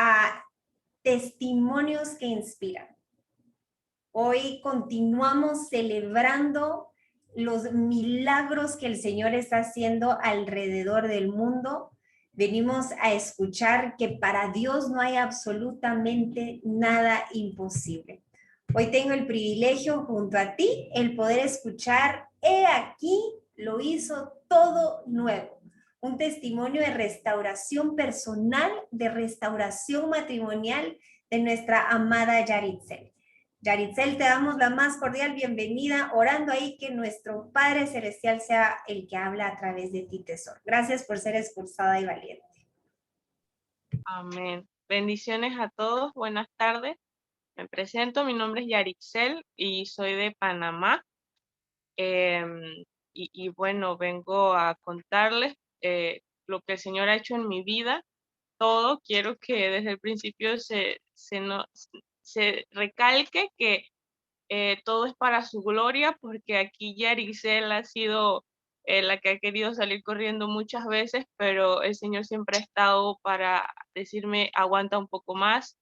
a testimonios que inspiran. Hoy continuamos celebrando los milagros que el Señor está haciendo alrededor del mundo. Venimos a escuchar que para Dios no hay absolutamente nada imposible. Hoy tengo el privilegio junto a ti el poder escuchar, he aquí, lo hizo todo nuevo. Un testimonio de restauración personal, de restauración matrimonial de nuestra amada Yaritzel. Yaritzel, te damos la más cordial bienvenida, orando ahí que nuestro Padre Celestial sea el que habla a través de ti, tesoro. Gracias por ser esforzada y valiente. Amén. Bendiciones a todos, buenas tardes. Me presento, mi nombre es Yaritzel y soy de Panamá. Bueno, vengo a contarles lo que el Señor ha hecho en mi vida. Todo, quiero que desde el principio se recalque que todo es para su gloria, porque aquí Yaritzel ha sido la que ha querido salir corriendo muchas veces, pero el Señor siempre ha estado para decirme, aguanta un poco más,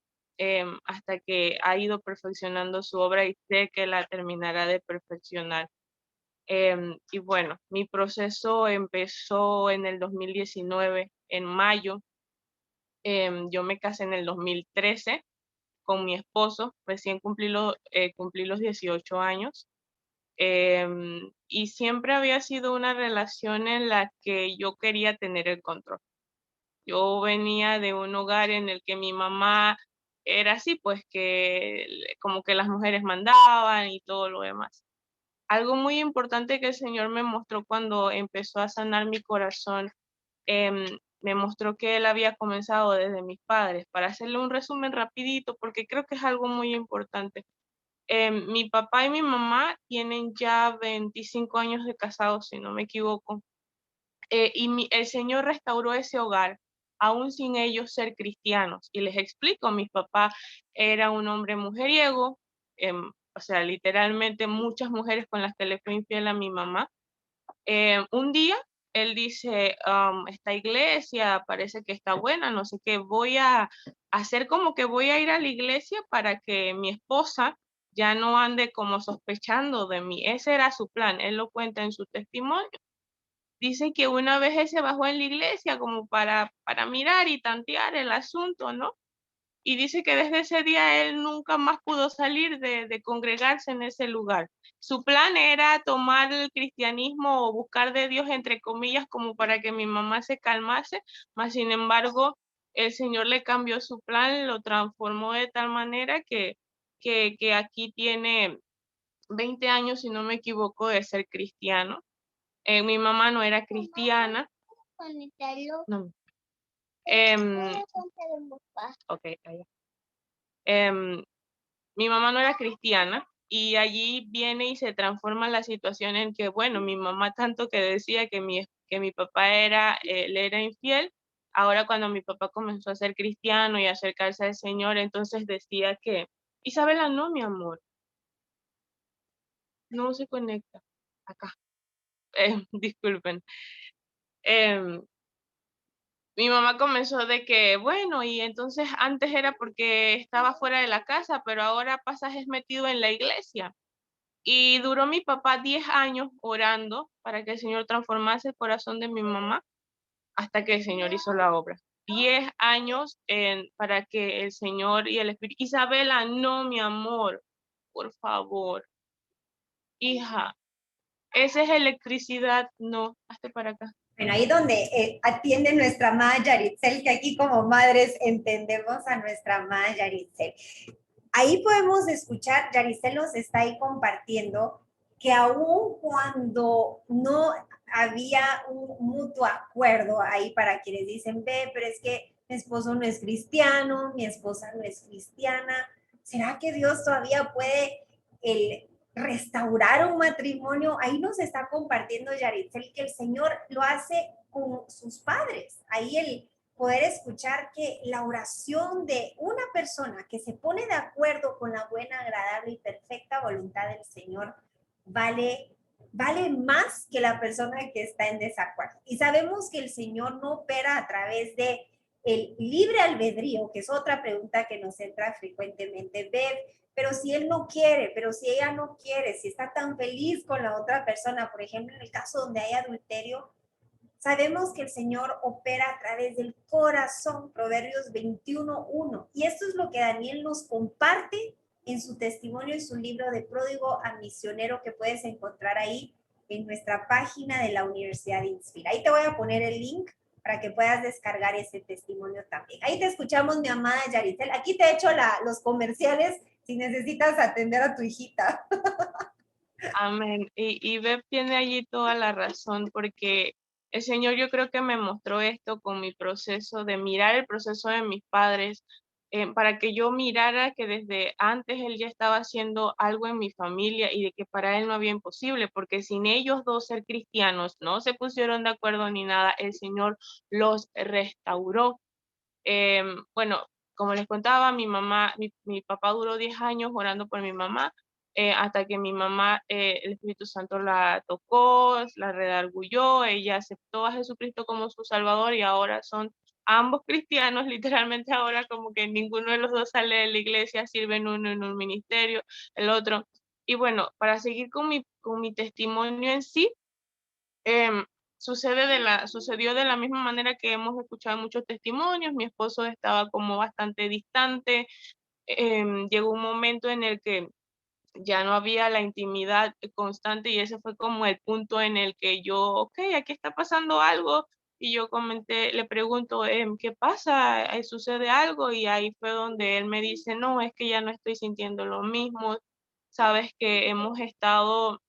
hasta que ha ido perfeccionando su obra y sé que la terminará de perfeccionar. Y bueno, mi proceso empezó en el 2019, en mayo. Yo me casé en el 2013 con mi esposo, recién cumplí los 18 años. Y siempre había sido una relación en la que yo quería tener el control. Yo venía de un hogar en el que mi mamá era así, pues que como que las mujeres mandaban y todo lo demás. Algo muy importante que el Señor me mostró cuando empezó a sanar mi corazón, me mostró que Él había comenzado desde mis padres. Para hacerle un resumen rapidito, porque creo que es algo muy importante. Mi papá y mi mamá tienen ya 25 años de casados, si no me equivoco. El Señor restauró ese hogar, aún sin ellos ser cristianos. Y les explico, mi papá era un hombre mujeriego, o sea, literalmente muchas mujeres con las que le fue infiel a mi mamá. Un día él dice, esta iglesia parece que está buena, no sé qué, voy a hacer como que voy a ir a la iglesia para que mi esposa ya no ande como sospechando de mí. Ese era su plan, él lo cuenta en su testimonio. Dice que una vez él se bajó en la iglesia como para mirar y tantear el asunto, ¿no? Y dice que desde ese día él nunca más pudo salir de congregarse en ese lugar. Su plan era tomar el cristianismo o buscar de Dios, entre comillas, como para que mi mamá se calmase, mas sin embargo, el Señor le cambió su plan, lo transformó de tal manera que aquí tiene 20 años, si no me equivoco, de ser cristiano. Mi mamá no era cristiana. No. Ok, allá. Mi mamá no era cristiana y allí viene y se transforma la situación en que, bueno, mi mamá tanto que decía que mi papá le era infiel, ahora cuando mi papá comenzó a ser cristiano y a acercarse al Señor, entonces decía que, Isabela, no, mi amor, no se conecta acá. Disculpen. Em, Mi mamá comenzó de que, bueno, y entonces antes era porque estaba fuera de la casa, pero ahora pasas es metido en la iglesia. Y duró mi papá 10 años orando para que el Señor transformase el corazón de mi mamá hasta que el Señor hizo la obra. 10 años para que el Señor y el Espíritu... Isabela, no, mi amor, por favor. Hija, esa es electricidad, no, hazte para acá. Bueno, ahí donde atiende nuestra amada Yaritzel, que aquí como madres entendemos a nuestra amada Yaritzel. Ahí podemos escuchar, Yaritzel nos está ahí compartiendo que aún cuando no había un mutuo acuerdo ahí para quienes dicen, ve, pero es que mi esposo no es cristiano, mi esposa no es cristiana, ¿será que Dios todavía puede restaurar un matrimonio? Ahí nos está compartiendo Yaritzel que el Señor lo hace con sus padres. Ahí el poder escuchar que la oración de una persona que se pone de acuerdo con la buena, agradable y perfecta voluntad del Señor vale más que la persona que está en desacuerdo. Y sabemos que el Señor no opera a través de el libre albedrío, que es otra pregunta que nos entra frecuentemente, ver, pero si él no quiere, pero si ella no quiere, si está tan feliz con la otra persona, por ejemplo, en el caso donde hay adulterio, sabemos que el Señor opera a través del corazón, Proverbios 21:1. Y esto es lo que Daniel nos comparte en su testimonio y su libro de Pródigo a Misionero, que puedes encontrar ahí en nuestra página de la Universidad de Inspira. Ahí te voy a poner el link para que puedas descargar ese testimonio también. Ahí te escuchamos, mi amada Yaritel. Aquí te he hecho los comerciales si necesitas atender a tu hijita. Amén. Y Beb tiene allí toda la razón, porque el Señor yo creo que me mostró esto con mi proceso de mirar el proceso de mis padres, para que yo mirara que desde antes Él ya estaba haciendo algo en mi familia y de que para Él no había imposible, porque sin ellos dos ser cristianos no se pusieron de acuerdo ni nada, el Señor los restauró. Bueno, como les contaba, mi papá duró 10 años orando por mi mamá, hasta que mi mamá, el Espíritu Santo la tocó, la redarguyó, ella aceptó a Jesucristo como su Salvador y ahora son ambos cristianos, literalmente ahora como que ninguno de los dos sale de la iglesia, sirven uno en un ministerio, el otro. Y bueno, para seguir con mi testimonio en sí, Em, sucedió de la misma manera que hemos escuchado muchos testimonios. Mi esposo estaba como bastante distante. Llegó un momento en el que ya no había la intimidad constante y ese fue como el punto en el que yo, ok, aquí está pasando algo. Y yo comenté, le pregunto, ¿qué pasa? ¿Sucede algo? Y ahí fue donde él me dice, no, es que ya no estoy sintiendo lo mismo. Sabes que hemos estado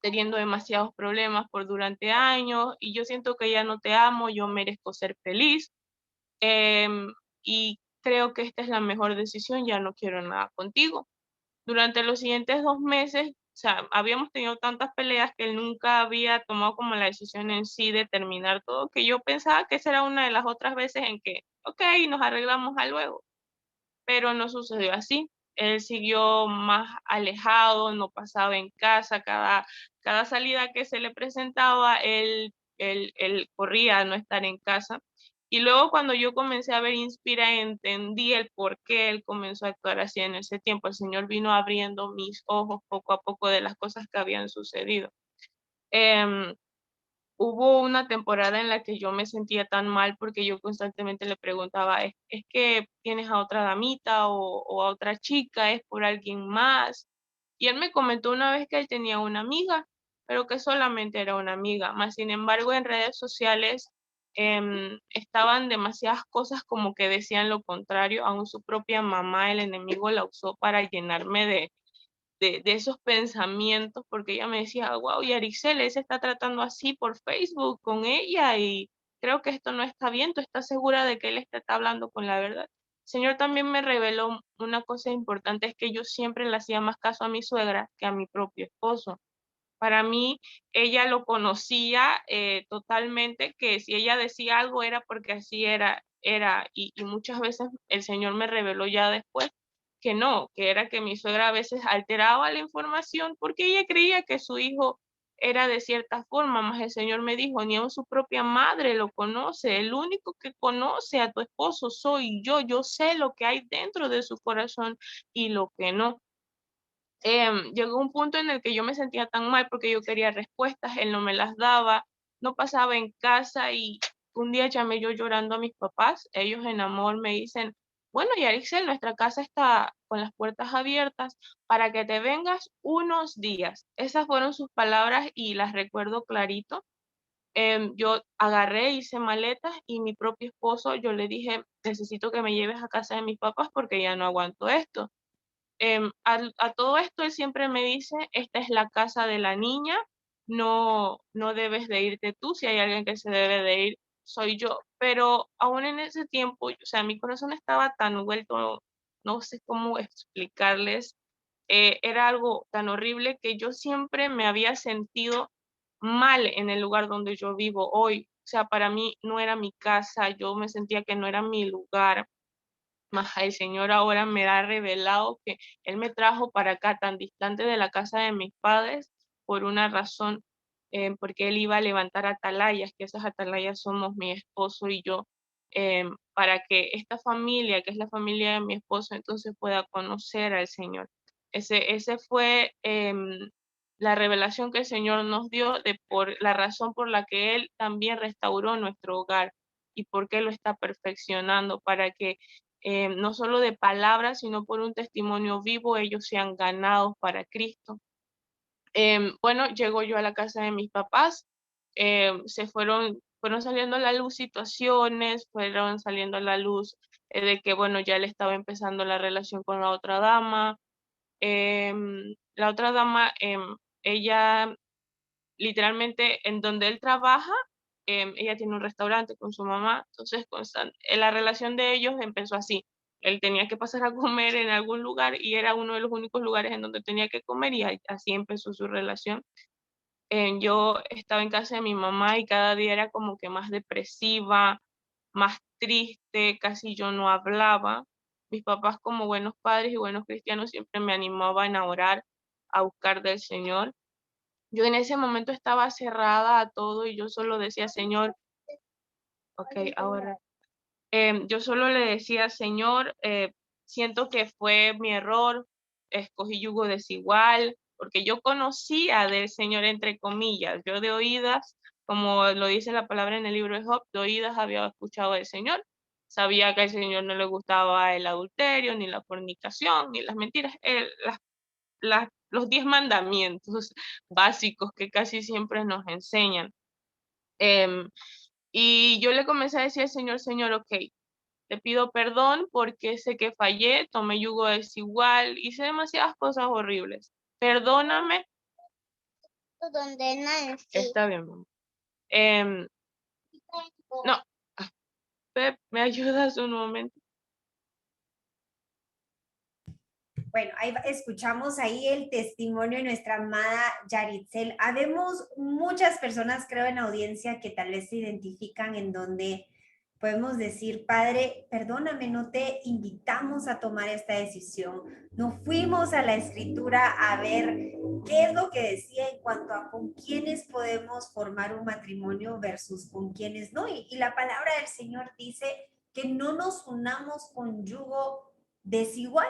teniendo demasiados problemas por durante años y yo siento que ya no te amo, yo merezco ser feliz, y creo que esta es la mejor decisión, ya no quiero nada contigo. Durante los siguientes 2 meses, o sea, habíamos tenido tantas peleas que él nunca había tomado como la decisión en sí de terminar todo, que yo pensaba que esa era una de las otras veces en que, ok, nos arreglamos a luego, pero no sucedió así. Él siguió más alejado, no pasaba en casa, cada salida que se le presentaba, él corría a no estar en casa. Y luego cuando yo comencé a ver Inspira, entendí el por qué él comenzó a actuar así en ese tiempo. El Señor vino abriendo mis ojos poco a poco de las cosas que habían sucedido. Em, Hubo una temporada en la que yo me sentía tan mal porque yo constantemente le preguntaba, ¿es que tienes a otra damita o a otra chica? ¿Es por alguien más? Y él me comentó una vez que él tenía una amiga, pero que solamente era una amiga. Más sin embargo, en redes sociales estaban demasiadas cosas como que decían lo contrario. Aún su propia mamá, el enemigo, la usó para llenarme de esos pensamientos, porque ella me decía, wow, y Aricel, él se está tratando así por Facebook con ella y creo que esto no está bien, ¿tú estás segura de que él está hablando con la verdad? El Señor también me reveló una cosa importante, es que yo siempre le hacía más caso a mi suegra que a mi propio esposo. Para mí, ella lo conocía totalmente, que si ella decía algo era porque así era, y muchas veces el Señor me reveló ya después que no, que era que mi suegra a veces alteraba la información porque ella creía que su hijo era de cierta forma, más el Señor me dijo, ni aun su propia madre lo conoce, el único que conoce a tu esposo soy yo sé lo que hay dentro de su corazón y lo que no. Llegó un punto en el que yo me sentía tan mal porque yo quería respuestas, él no me las daba, no pasaba en casa y un día llamé yo llorando a mis papás, ellos en amor me dicen, bueno, Yarixel, nuestra casa está con las puertas abiertas para que te vengas unos días. Esas fueron sus palabras y las recuerdo clarito. Yo agarré, hice maletas y mi propio esposo, yo le dije, necesito que me lleves a casa de mis papás porque ya no aguanto esto. A todo esto él siempre me dice, esta es la casa de la niña, no debes de irte tú, si hay alguien que se debe de ir, soy yo. Pero aún en ese tiempo, o sea, mi corazón estaba tan vuelto, no sé cómo explicarles, era algo tan horrible que yo siempre me había sentido mal en el lugar donde yo vivo hoy. O sea, para mí no era mi casa, yo me sentía que no era mi lugar. Mas el Señor ahora me ha revelado que Él me trajo para acá, tan distante de la casa de mis padres, por una razón, porque Él iba a levantar atalayas, que esas atalayas somos mi esposo y yo. para que esta familia, que es la familia de mi esposo, entonces pueda conocer al Señor. Ese fue la revelación que el Señor nos dio de por la razón por la que Él también restauró nuestro hogar y por qué lo está perfeccionando, para que no solo de palabras, sino por un testimonio vivo, ellos sean ganados para Cristo. Bueno, llego yo a la casa de mis papás, fueron saliendo a la luz situaciones, fueron saliendo a la luz de que, bueno, ya él estaba empezando la relación con la otra dama. La otra dama, ella literalmente en donde él trabaja, ella tiene un restaurante con su mamá, entonces la relación de ellos empezó así. Él tenía que pasar a comer en algún lugar y era uno de los únicos lugares en donde tenía que comer y así empezó su relación. Yo estaba en casa de mi mamá y cada día era como que más depresiva, más triste, casi yo no hablaba. Mis papás, como buenos padres y buenos cristianos, siempre me animaban a orar, a buscar del Señor. Yo en ese momento estaba cerrada a todo y yo solo decía, Señor, ok, ahora. Yo solo le decía, Señor, siento que fue mi error, escogí yugo desigual, porque yo conocía del Señor entre comillas, yo de oídas, como lo dice la palabra en el libro de Job, de oídas había escuchado del Señor, sabía que al Señor no le gustaba el adulterio, ni la fornicación, ni las mentiras, los 10 mandamientos básicos que casi siempre nos enseñan. Em, y yo le comencé a decir al Señor, Señor, ok, te pido perdón porque sé que fallé, tomé yugo desigual, hice demasiadas cosas horribles. Perdóname. ¿Donde Nancy? Está bien, mamá. Em, no, Pep, ¿me ayudas un momento? Bueno, escuchamos ahí el testimonio de nuestra amada Yaritzel. Habemos muchas personas, creo, en audiencia que tal vez se identifican en donde podemos decir, Padre, perdóname, no te invitamos a tomar esta decisión. No fuimos a la escritura a ver qué es lo que decía en cuanto a con quiénes podemos formar un matrimonio versus con quiénes no. Y la palabra del Señor dice que no nos unamos con yugo desigual.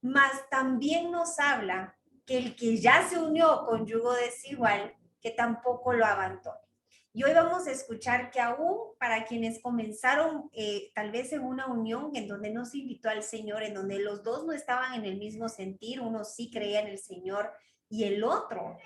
Mas también nos habla que el que ya se unió con yugo desigual, que tampoco lo abandone. Y hoy vamos a escuchar que aún para quienes comenzaron tal vez en una unión en donde no se invitó al Señor, en donde los dos no estaban en el mismo sentir, uno sí creía en el Señor y el otro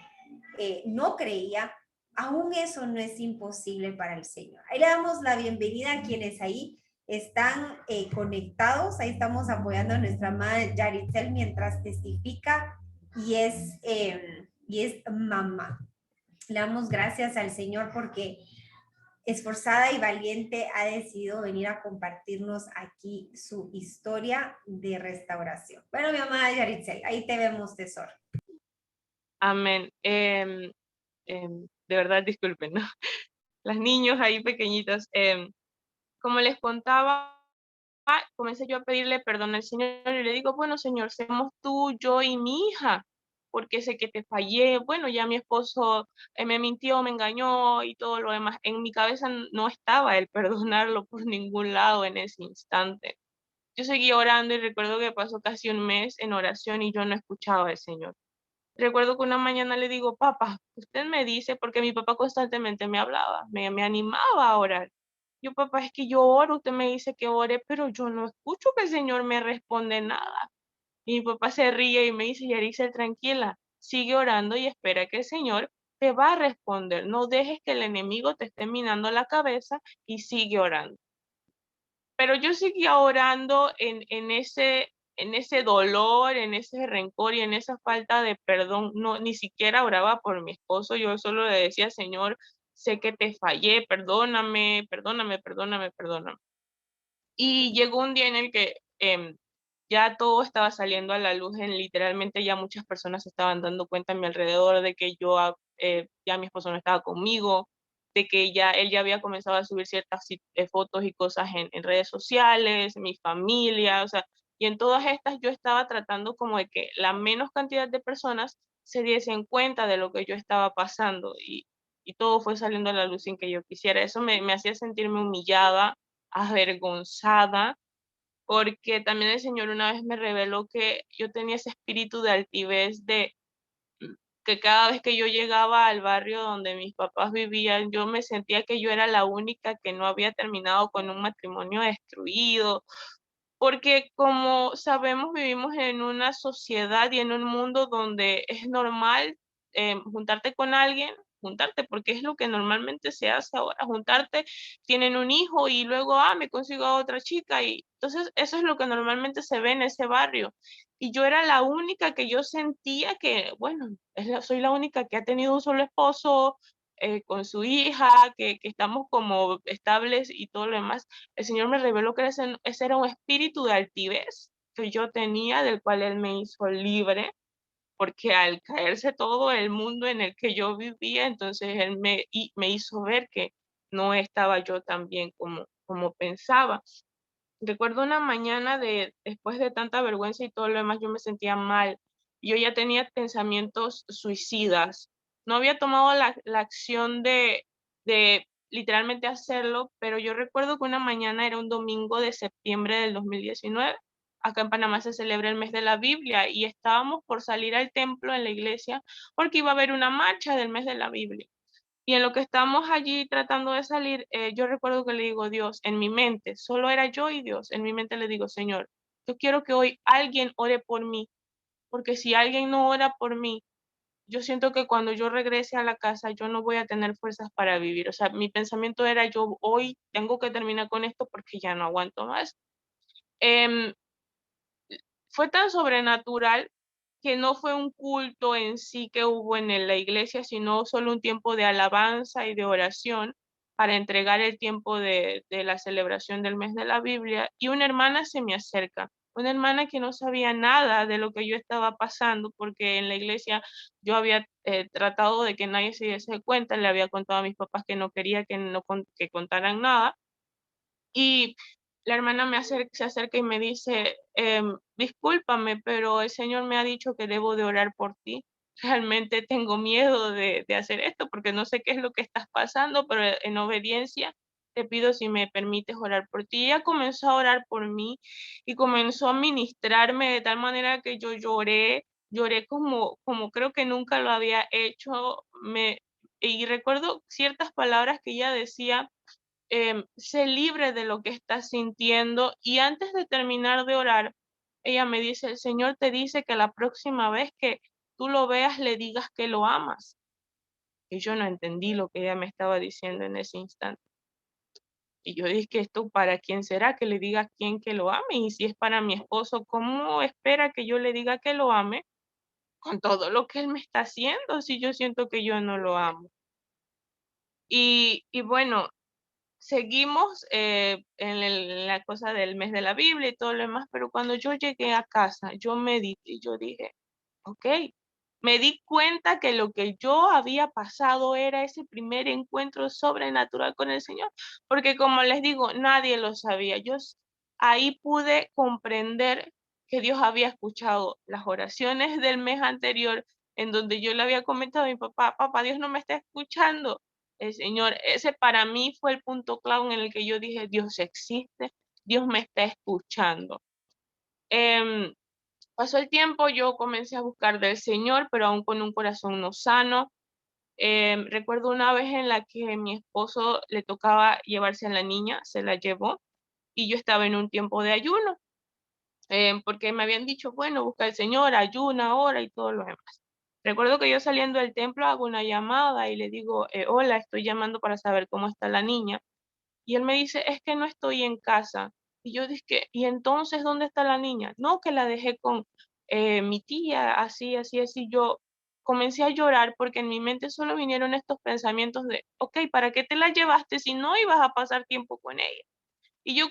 no creía, aún eso no es imposible para el Señor. Ahí le damos la bienvenida a quienes ahí están conectados. Ahí estamos apoyando a nuestra madre Yaritzel mientras testifica y es mamá. Le damos gracias al Señor porque esforzada y valiente ha decidido venir a compartirnos aquí su historia de restauración. Bueno, mi mamá Yaritzel, ahí te vemos, tesoro. Amén. De verdad, disculpen, ¿no? Las niños ahí pequeñitas. Como les contaba, comencé yo a pedirle perdón al Señor y le digo, bueno, Señor, seamos tú, yo y mi hija, porque sé que te fallé. Bueno, ya mi esposo me mintió, me engañó y todo lo demás. En mi cabeza no estaba el perdonarlo por ningún lado en ese instante. Yo seguí orando y recuerdo que pasó casi un mes en oración y yo no escuchaba al Señor. Recuerdo que una mañana le digo, papá, usted me dice, porque mi papá constantemente me hablaba, me animaba a orar. Yo, papá, es que yo oro, usted me dice que ore, pero yo no escucho que el Señor me responde nada. Y mi papá se ríe y me dice, Yarixel, tranquila, sigue orando y espera que el Señor te va a responder. No dejes que el enemigo te esté minando la cabeza y sigue orando. Pero yo seguía orando en ese dolor, en ese rencor y en esa falta de perdón. No, ni siquiera oraba por mi esposo, yo solo le decía, Señor, sé que te fallé, perdóname, perdóname, perdóname, perdóname. Y llegó un día en el que ya todo estaba saliendo a la luz, literalmente ya muchas personas se estaban dando cuenta a mi alrededor de que ya mi esposo no estaba conmigo, de que ya él ya había comenzado a subir ciertas fotos y cosas en redes sociales, mi familia, o sea, y en todas estas yo estaba tratando como de que la menos cantidad de personas se diesen cuenta de lo que yo estaba pasando y todo fue saliendo a la luz sin que yo quisiera. Eso me hacía sentirme humillada, avergonzada, porque también el Señor una vez me reveló que yo tenía ese espíritu de altivez, de que cada vez que yo llegaba al barrio donde mis papás vivían, yo me sentía que yo era la única que no había terminado con un matrimonio destruido, porque como sabemos, vivimos en una sociedad y en un mundo donde es normal juntarte con alguien, juntarte, porque es lo que normalmente se hace ahora, juntarte, tienen un hijo y luego, me consigo a otra chica y entonces eso es lo que normalmente se ve en ese barrio. Y yo era la única que yo sentía que, bueno, soy la única que ha tenido un solo esposo con su hija, que estamos como estables y todo lo demás. El Señor me reveló que ese era un espíritu de altivez que yo tenía, del cual Él me hizo libre, porque al caerse todo el mundo en el que yo vivía, entonces Él me hizo ver que no estaba yo tan bien como pensaba. Recuerdo una mañana después de tanta vergüenza y todo lo demás, yo me sentía mal. Yo ya tenía pensamientos suicidas. No había tomado la acción de literalmente hacerlo, pero yo recuerdo que una mañana era un domingo de septiembre del 2019. Acá en Panamá se celebra el mes de la Biblia y estábamos por salir al templo en la iglesia porque iba a haber una marcha del mes de la Biblia. Y en lo que estamos allí tratando de salir, yo recuerdo que le digo, Dios, en mi mente, solo era yo y Dios, en mi mente le digo, Señor, yo quiero que hoy alguien ore por mí, porque si alguien no ora por mí, yo siento que cuando yo regrese a la casa, yo no voy a tener fuerzas para vivir. O sea, mi pensamiento era, yo hoy tengo que terminar con esto porque ya no aguanto más. Em, Fue tan sobrenatural que no fue un culto en sí que hubo en la iglesia, sino solo un tiempo de alabanza y de oración para entregar el tiempo de la celebración del mes de la Biblia. Y una hermana se me acerca, una hermana que no sabía nada de lo que yo estaba pasando, porque en la iglesia yo había tratado de que nadie se diese cuenta, le había contado a mis papás que no quería que, no, que contaran nada. Y la hermana se acerca y me dice, discúlpame, pero el Señor me ha dicho que debo de orar por ti. Realmente tengo miedo de hacer esto porque no sé qué es lo que estás pasando, pero en obediencia te pido si me permites orar por ti. Y ella comenzó a orar por mí y comenzó a ministrarme de tal manera que yo lloré como creo que nunca lo había hecho. Y recuerdo ciertas palabras que ella decía, sé libre de lo que estás sintiendo. Y antes de terminar de orar, ella me dice, el Señor te dice que la próxima vez que tú lo veas, le digas que lo amas. Y yo no entendí lo que ella me estaba diciendo en ese instante. Y yo dije, ¿esto para quién será? Que le diga a quién que lo ame. Y si es para mi esposo, ¿cómo espera que yo le diga que lo ame con todo lo que él me está haciendo si yo siento que yo no lo amo? Y bueno, seguimos en la cosa del mes de la Biblia y todo lo demás, pero cuando yo llegué a casa, yo medité y yo dije, ok, me di cuenta que lo que yo había pasado era ese primer encuentro sobrenatural con el Señor, porque como les digo, nadie lo sabía. Ahí pude comprender que Dios había escuchado las oraciones del mes anterior, en donde yo le había comentado a mi papá, papá, Dios no me está escuchando. El Señor, ese para mí fue el punto clave en el que yo dije, Dios existe, Dios me está escuchando. Em, Pasó el tiempo, yo comencé a buscar del Señor, pero aún con un corazón no sano. Recuerdo una vez en la que mi esposo le tocaba llevarse a la niña, se la llevó, y yo estaba en un tiempo de ayuno, porque me habían dicho, bueno, busca al Señor, ayuna ahora y todo lo demás. Recuerdo que yo saliendo del templo hago una llamada y le digo, hola, estoy llamando para saber cómo está la niña. Y él me dice, es que no estoy en casa. Y yo dije, ¿y entonces dónde está la niña? No, que la dejé con mi tía, así, así, así. Yo comencé a llorar porque en mi mente solo vinieron estos pensamientos de, ok, ¿para qué te la llevaste si no ibas a pasar tiempo con ella? Y yo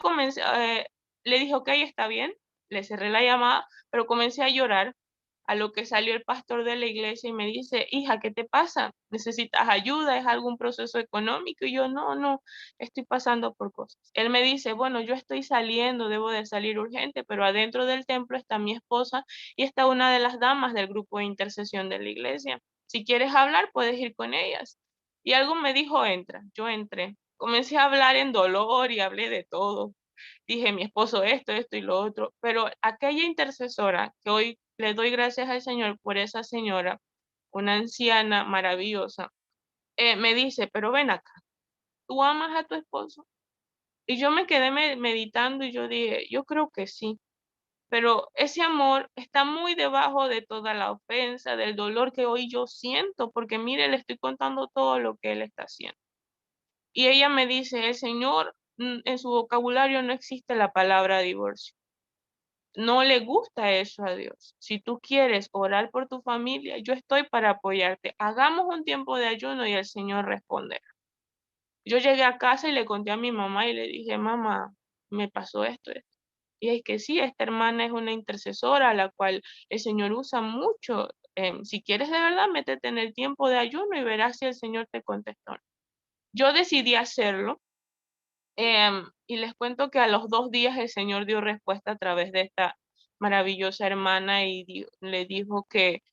le dije, ok, está bien, le cerré la llamada, pero comencé a llorar, a lo que salió el pastor de la iglesia y me dice, hija, ¿qué te pasa? ¿Necesitas ayuda? ¿Es algún proceso económico? Y yo, no, no, estoy pasando por cosas. Él me dice, bueno, yo estoy saliendo, debo de salir urgente, pero adentro del templo está mi esposa y está una de las damas del grupo de intercesión de la iglesia. Si quieres hablar, puedes ir con ellas. Y algo me dijo, entra. Yo entré. comencé a hablar en dolor y hablé de todo. Dije, mi esposo esto y lo otro, pero aquella intercesora que hoy le doy gracias al Señor por esa señora, una anciana maravillosa, me dice, pero ven acá, ¿tú amas a tu esposo? Y yo me quedé meditando y yo dije, yo creo que sí, pero ese amor está muy debajo de toda la ofensa, del dolor que hoy yo siento, porque mire, le estoy contando todo lo que él está haciendo. Y ella me dice, el Señor, en su vocabulario no existe la palabra divorcio. No le gusta eso a Dios. Si tú quieres orar por tu familia, yo estoy para apoyarte. Hagamos un tiempo de ayuno y el Señor responderá. Yo llegué a casa y le conté a mi mamá y le dije, mamá, me pasó esto. Y es que sí, esta hermana es una intercesora a la cual el Señor usa mucho. Si quieres de verdad, métete en el tiempo de ayuno y verás si el Señor te contestó. Yo decidí hacerlo. Y les cuento que a los 2 días el Señor dio respuesta a través de esta maravillosa hermana y le dijo que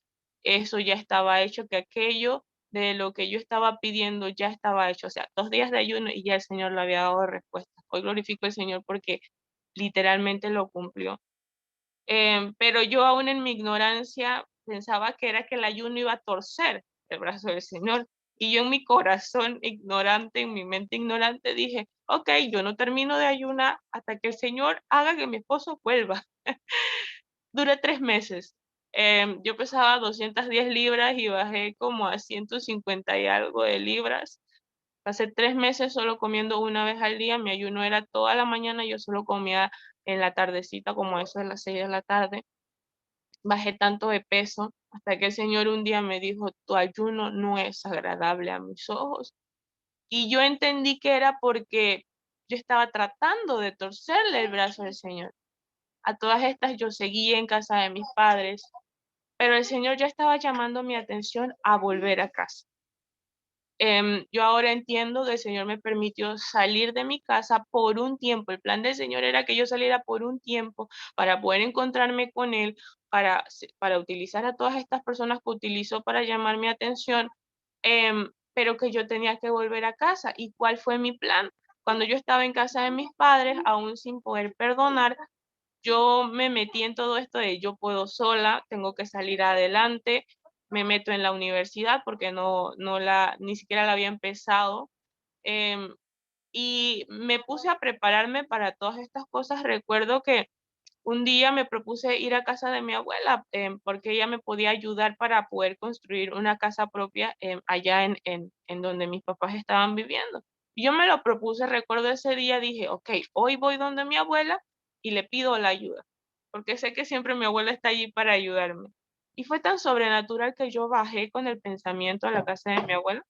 eso ya estaba hecho, que aquello de lo que yo estaba pidiendo ya estaba hecho. O sea, 2 días de ayuno y ya el Señor le había dado respuesta. Hoy glorifico al Señor porque literalmente lo cumplió. Pero yo aún en mi ignorancia pensaba que era que el ayuno iba a torcer el brazo del Señor. Y yo en mi corazón ignorante, en mi mente ignorante, dije, ok, yo no termino de ayunar hasta que el Señor haga que mi esposo vuelva. Duré 3 meses. Yo pesaba 210 libras y bajé como a 150 y algo de libras. Pasé 3 meses solo comiendo una vez al día. Mi ayuno era toda la mañana. Yo solo comía en la tardecita, como eso de las 6 de la tarde. Bajé tanto de peso hasta que el Señor un día me dijo, tu ayuno no es agradable a mis ojos. Y yo entendí que era porque yo estaba tratando de torcerle el brazo al Señor. A todas estas yo seguía en casa de mis padres, pero el Señor ya estaba llamando mi atención a volver a casa. Yo ahora entiendo que el Señor me permitió salir de mi casa por un tiempo. El plan del Señor era que yo saliera por un tiempo para poder encontrarme con Él, para utilizar a todas estas personas que utilizó para llamar mi atención, pero que yo tenía que volver a casa. ¿Y cuál fue mi plan? Cuando yo estaba en casa de mis padres, aún sin poder perdonar, yo me metí en todo esto de yo puedo sola, tengo que salir adelante, me meto en la universidad porque ni siquiera la había empezado. em, y me puse a prepararme para todas estas cosas. Recuerdo que un día me propuse ir a casa de mi abuela, porque ella me podía ayudar para poder construir una casa propia, allá en donde mis papás estaban viviendo. Y yo me lo propuse, recuerdo ese día, dije, ok, hoy voy donde mi abuela y le pido la ayuda, porque sé que siempre mi abuela está allí para ayudarme. Y fue tan sobrenatural que yo bajé con el pensamiento a la casa de mi abuela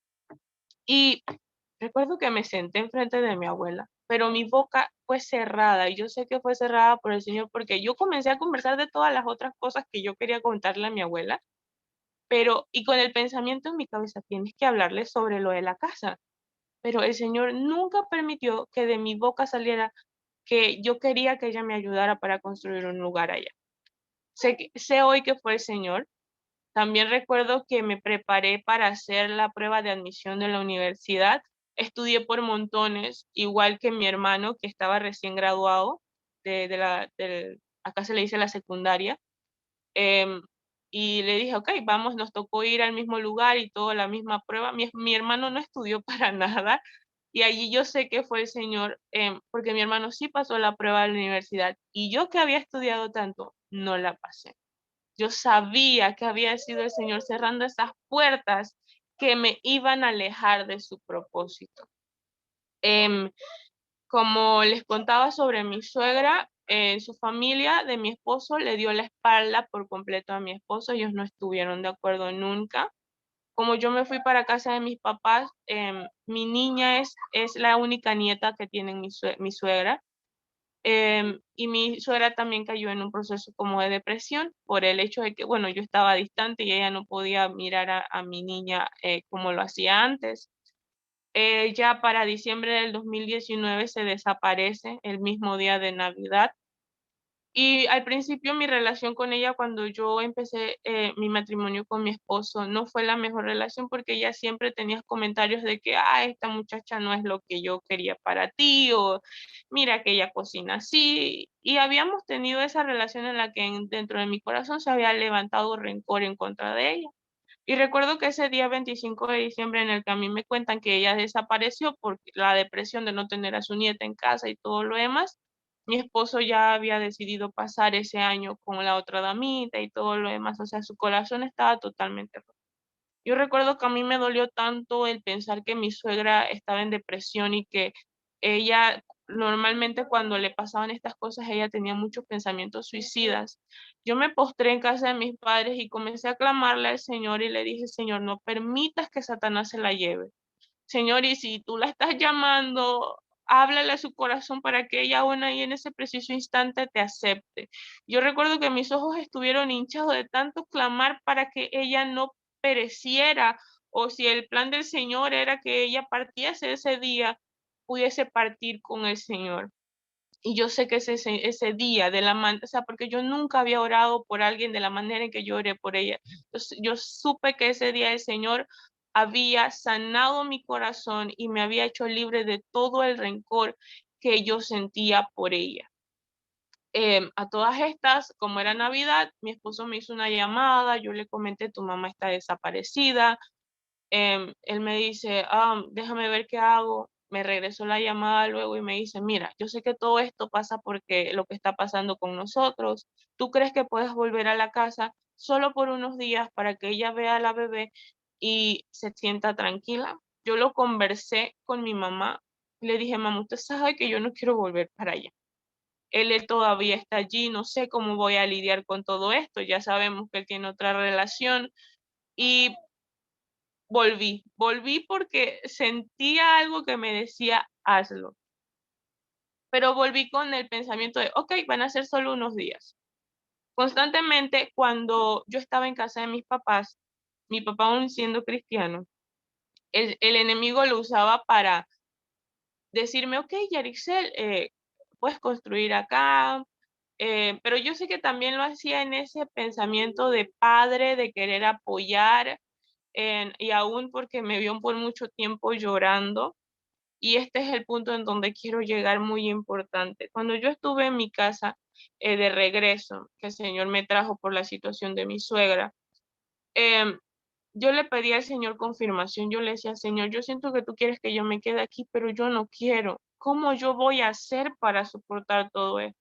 y recuerdo que me senté enfrente de mi abuela, pero mi boca fue cerrada y yo sé que fue cerrada por el Señor porque yo comencé a conversar de todas las otras cosas que yo quería contarle a mi abuela, y con el pensamiento en mi cabeza, tienes que hablarle sobre lo de la casa. Pero el Señor nunca permitió que de mi boca saliera que yo quería que ella me ayudara para construir un lugar allá. Sé hoy que fue el Señor. También recuerdo que me preparé para hacer la prueba de admisión de la universidad. Estudié por montones, igual que mi hermano que estaba recién graduado acá se le dice la secundaria. Em, y le dije, ok, vamos, nos tocó ir al mismo lugar y todo, la misma prueba. Mi hermano no estudió para nada y allí yo sé que fue el Señor, porque mi hermano sí pasó la prueba de la universidad y yo que había estudiado tanto, no la pasé. Yo sabía que había sido el Señor cerrando esas puertas que me iban a alejar de su propósito. Em, Como les contaba sobre mi suegra, su familia de mi esposo le dio la espalda por completo a mi esposo, ellos no estuvieron de acuerdo nunca. Como yo me fui para casa de mis papás, mi niña es la única nieta que tiene mi suegra. Y mi suegra también cayó en un proceso como de depresión por el hecho de que, bueno, yo estaba distante y ella no podía mirar a mi niña, como lo hacía antes. Ya para diciembre del 2019 se desaparece el mismo día de Navidad. Y al principio mi relación con ella, cuando yo empecé mi matrimonio con mi esposo, no fue la mejor relación porque ella siempre tenía comentarios de que, esta muchacha no es lo que yo quería para ti, o mira que ella cocina así. Y habíamos tenido esa relación en la que dentro de mi corazón se había levantado rencor en contra de ella. Y recuerdo que ese día 25 de diciembre en el que a mí me cuentan que ella desapareció por la depresión de no tener a su nieta en casa y todo lo demás, mi esposo ya había decidido pasar ese año con la otra damita y todo lo demás, o sea, su corazón estaba totalmente roto. Yo recuerdo que a mí me dolió tanto el pensar que mi suegra estaba en depresión y que ella normalmente cuando le pasaban estas cosas, ella tenía muchos pensamientos suicidas. Yo me postré en casa de mis padres y comencé a clamarle al Señor y le dije, Señor, no permitas que Satanás se la lleve. Señor, y si tú la estás llamando, háblale a su corazón para que ella aún ahí en ese preciso instante te acepte. Yo recuerdo que mis ojos estuvieron hinchados de tanto clamar para que ella no pereciera, o si el plan del Señor era que ella partiese ese día, pudiese partir con el Señor. Y yo sé que ese día de o sea, porque yo nunca había orado por alguien de la manera en que yo oré por ella. Entonces, yo supe que ese día el Señor había sanado mi corazón y me había hecho libre de todo el rencor que yo sentía por ella. A todas estas, como era Navidad, mi esposo me hizo una llamada, yo le comenté, tu mamá está desaparecida, él me dice, déjame ver qué hago. Me regresó la llamada luego y me dice, mira, yo sé que todo esto pasa porque lo que está pasando con nosotros. ¿Tú crees que puedes volver a la casa solo por unos días para que ella vea a la bebé y se sienta tranquila? Yo lo conversé con mi mamá. Le dije, mamá, usted sabe que yo no quiero volver para allá. Él todavía está allí, no sé cómo voy a lidiar con todo esto. Ya sabemos que él tiene otra relación y volví porque sentía algo que me decía, hazlo, pero volví con el pensamiento de, ok, van a ser solo unos días. Constantemente, cuando yo estaba en casa de mis papás, mi papá aún siendo cristiano, el enemigo lo usaba para decirme, ok, Yarixel, puedes construir acá, pero yo sé que también lo hacía en ese pensamiento de padre, de querer apoyar, y aún porque me vio por mucho tiempo llorando. Y este es el punto en donde quiero llegar muy importante. Cuando yo estuve en mi casa de regreso, que el Señor me trajo por la situación de mi suegra, em, yo le pedí al Señor confirmación. Yo le decía, Señor, yo siento que tú quieres que yo me quede aquí, pero yo no quiero. ¿Cómo yo voy a hacer para soportar todo esto?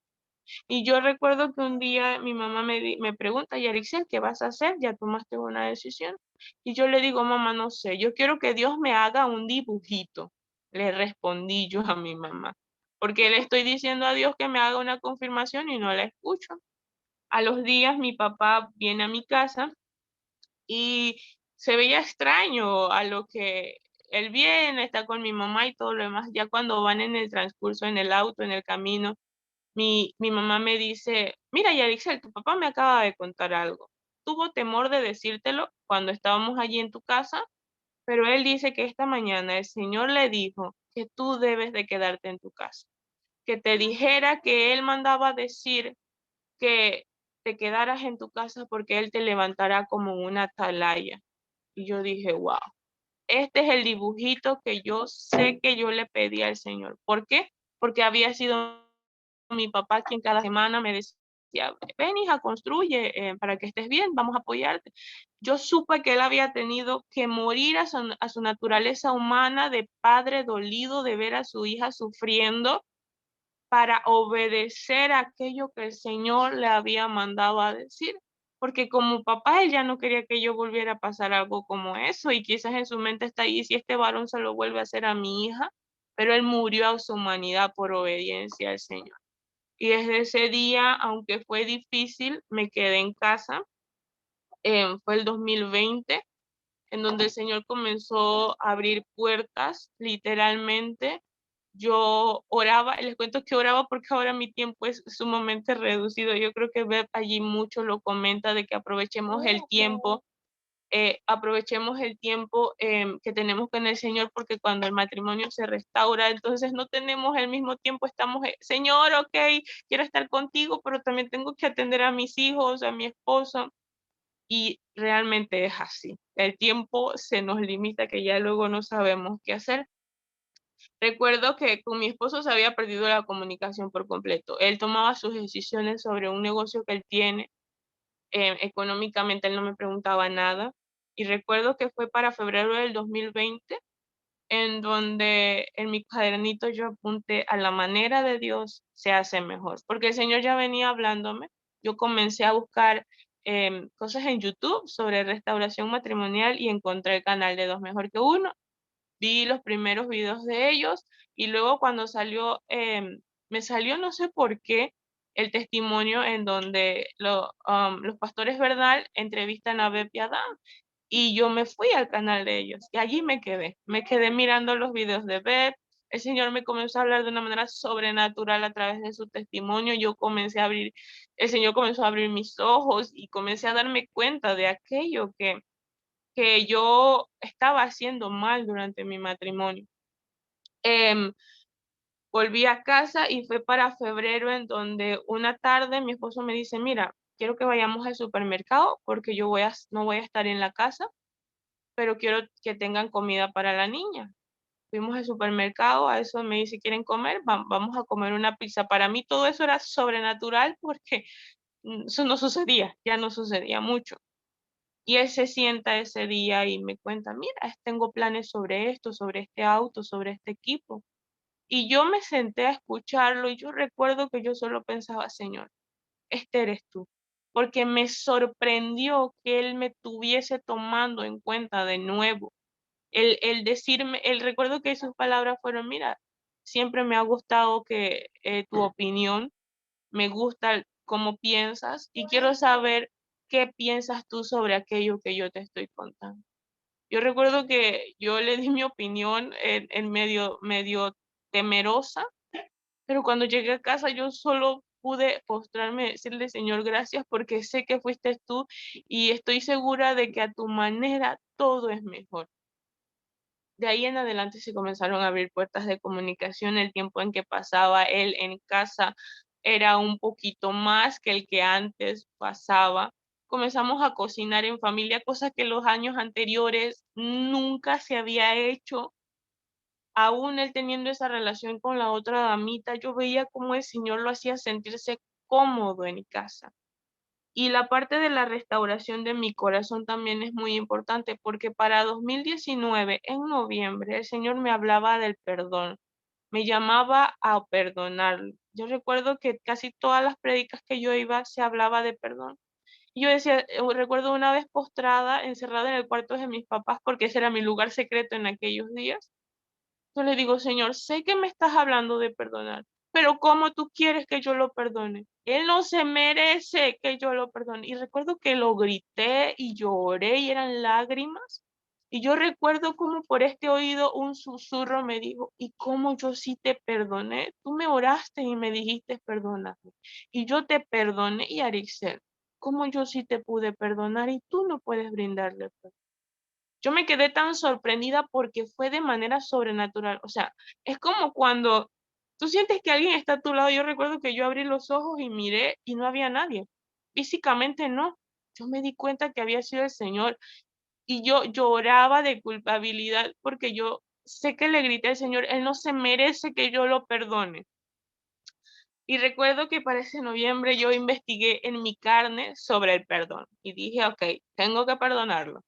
Y yo recuerdo que un día mi mamá me pregunta, Yarixel, ¿qué vas a hacer? ¿Ya tomaste una decisión? Y yo le digo, mamá, no sé, yo quiero que Dios me haga un dibujito. Le respondí yo a mi mamá, porque le estoy diciendo a Dios que me haga una confirmación y no la escucho. A los días mi papá viene a mi casa y se veía extraño a lo que él viene, está con mi mamá y todo lo demás. Ya cuando van en el transcurso, en el auto, en el camino, mi mamá me dice, mira, Yarixel, tu papá me acaba de contar algo. Tuvo temor de decírtelo cuando estábamos allí en tu casa, pero él dice que esta mañana el Señor le dijo que tú debes de quedarte en tu casa, que te dijera que él mandaba decir que te quedaras en tu casa porque él te levantará como una atalaya. Y yo dije, wow, este es el dibujito que yo sé que yo le pedí al Señor. ¿Por qué? Porque había sido mi papá quien cada semana me decía, ven hija, construye para que estés bien, vamos a apoyarte. Yo supe que él había tenido que morir a su naturaleza humana de padre dolido de ver a su hija sufriendo para obedecer aquello que el Señor le había mandado a decir. Porque como papá, él ya no quería que yo volviera a pasar algo como eso y quizás en su mente está ahí, si este varón se lo vuelve a hacer a mi hija, pero él murió a su humanidad por obediencia al Señor. Y desde ese día, aunque fue difícil, me quedé en casa. Fue el 2020, en donde el Señor comenzó a abrir puertas, literalmente. Yo oraba, les cuento que oraba porque ahora mi tiempo es sumamente reducido. Yo creo que Beb allí mucho lo comenta de que aprovechemos el tiempo aprovechemos el tiempo que tenemos con el Señor, porque cuando el matrimonio se restaura, entonces no tenemos el mismo tiempo, estamos, Señor, ok, quiero estar contigo, pero también tengo que atender a mis hijos, a mi esposo, y realmente es así. El tiempo se nos limita, que ya luego no sabemos qué hacer. Recuerdo que con mi esposo se había perdido la comunicación por completo. Él tomaba sus decisiones sobre un negocio que él tiene. Económicamente él no me preguntaba nada. Y recuerdo que fue para febrero del 2020 en donde en mi cuadernito yo apunté: a la manera de Dios se hace mejor, porque el Señor ya venía hablándome. Yo comencé a buscar cosas en YouTube sobre restauración matrimonial y encontré el canal de Dos Mejor que Uno. Vi los primeros videos de ellos y luego cuando salió, me salió no sé por qué el testimonio en donde los pastores Bernal entrevistan a Beb y Adán, y yo me fui al canal de ellos y allí me quedé mirando los videos de Beb. El Señor me comenzó a hablar de una manera sobrenatural a través de su testimonio. Yo comencé a abrir, el Señor comenzó a abrir mis ojos y comencé a darme cuenta de aquello que yo estaba haciendo mal durante mi matrimonio. Em, Volví a casa y fue para febrero en donde una tarde mi esposo me dice: mira, quiero que vayamos al supermercado porque no voy a estar en la casa, pero quiero que tengan comida para la niña. Fuimos al supermercado, a eso me dice: ¿quieren comer? Vamos a comer una pizza. Para mí todo eso era sobrenatural porque eso no sucedía, ya no sucedía mucho. Y él se sienta ese día y me cuenta: mira, tengo planes sobre esto, sobre este auto, sobre este equipo. Y yo me senté a escucharlo y yo recuerdo que yo solo pensaba: Señor, este eres tú. Porque me sorprendió que él me tuviese tomando en cuenta de nuevo. El decirme, el recuerdo que sus palabras fueron: mira, siempre me ha gustado que tu opinión, me gusta cómo piensas y quiero saber qué piensas tú sobre aquello que yo te estoy contando. Yo recuerdo que yo le di mi opinión en medio temerosa, pero cuando llegué a casa yo solo pude postrarme y decirle: Señor, gracias porque sé que fuiste tú y estoy segura de que a tu manera todo es mejor. De ahí en adelante se comenzaron a abrir puertas de comunicación. El tiempo en que pasaba él en casa era un poquito más que el que antes pasaba. Comenzamos a cocinar en familia, cosa que los años anteriores nunca se había hecho. Aún él teniendo esa relación con la otra damita, yo veía cómo el Señor lo hacía sentirse cómodo en casa. Y la parte de la restauración de mi corazón también es muy importante, porque para 2019, en noviembre, el Señor me hablaba del perdón, me llamaba a perdonar. Yo recuerdo que casi todas las prédicas que yo iba se hablaba de perdón. Y yo decía, recuerdo una vez postrada, encerrada en el cuarto de mis papás, porque ese era mi lugar secreto en aquellos días. Yo le digo: Señor, sé que me estás hablando de perdonar, pero ¿cómo tú quieres que yo lo perdone? Él no se merece que yo lo perdone. Y recuerdo que lo grité y lloré y eran lágrimas. Y yo recuerdo como por este oído un susurro me dijo: ¿y cómo yo sí te perdoné? Tú me oraste y me dijiste perdóname. Y yo te perdoné, y Arixel, ¿cómo yo sí te pude perdonar y tú no puedes brindarle perdón? Yo me quedé tan sorprendida porque fue de manera sobrenatural. O sea, es como cuando tú sientes que alguien está a tu lado. Yo recuerdo que yo abrí los ojos y miré y no había nadie. Físicamente no. Yo me di cuenta que había sido el Señor y yo lloraba de culpabilidad porque yo sé que le grité al Señor: Él no se merece que yo lo perdone. Y recuerdo que para ese noviembre yo investigué en mi carne sobre el perdón y dije: ok, tengo que perdonarlo.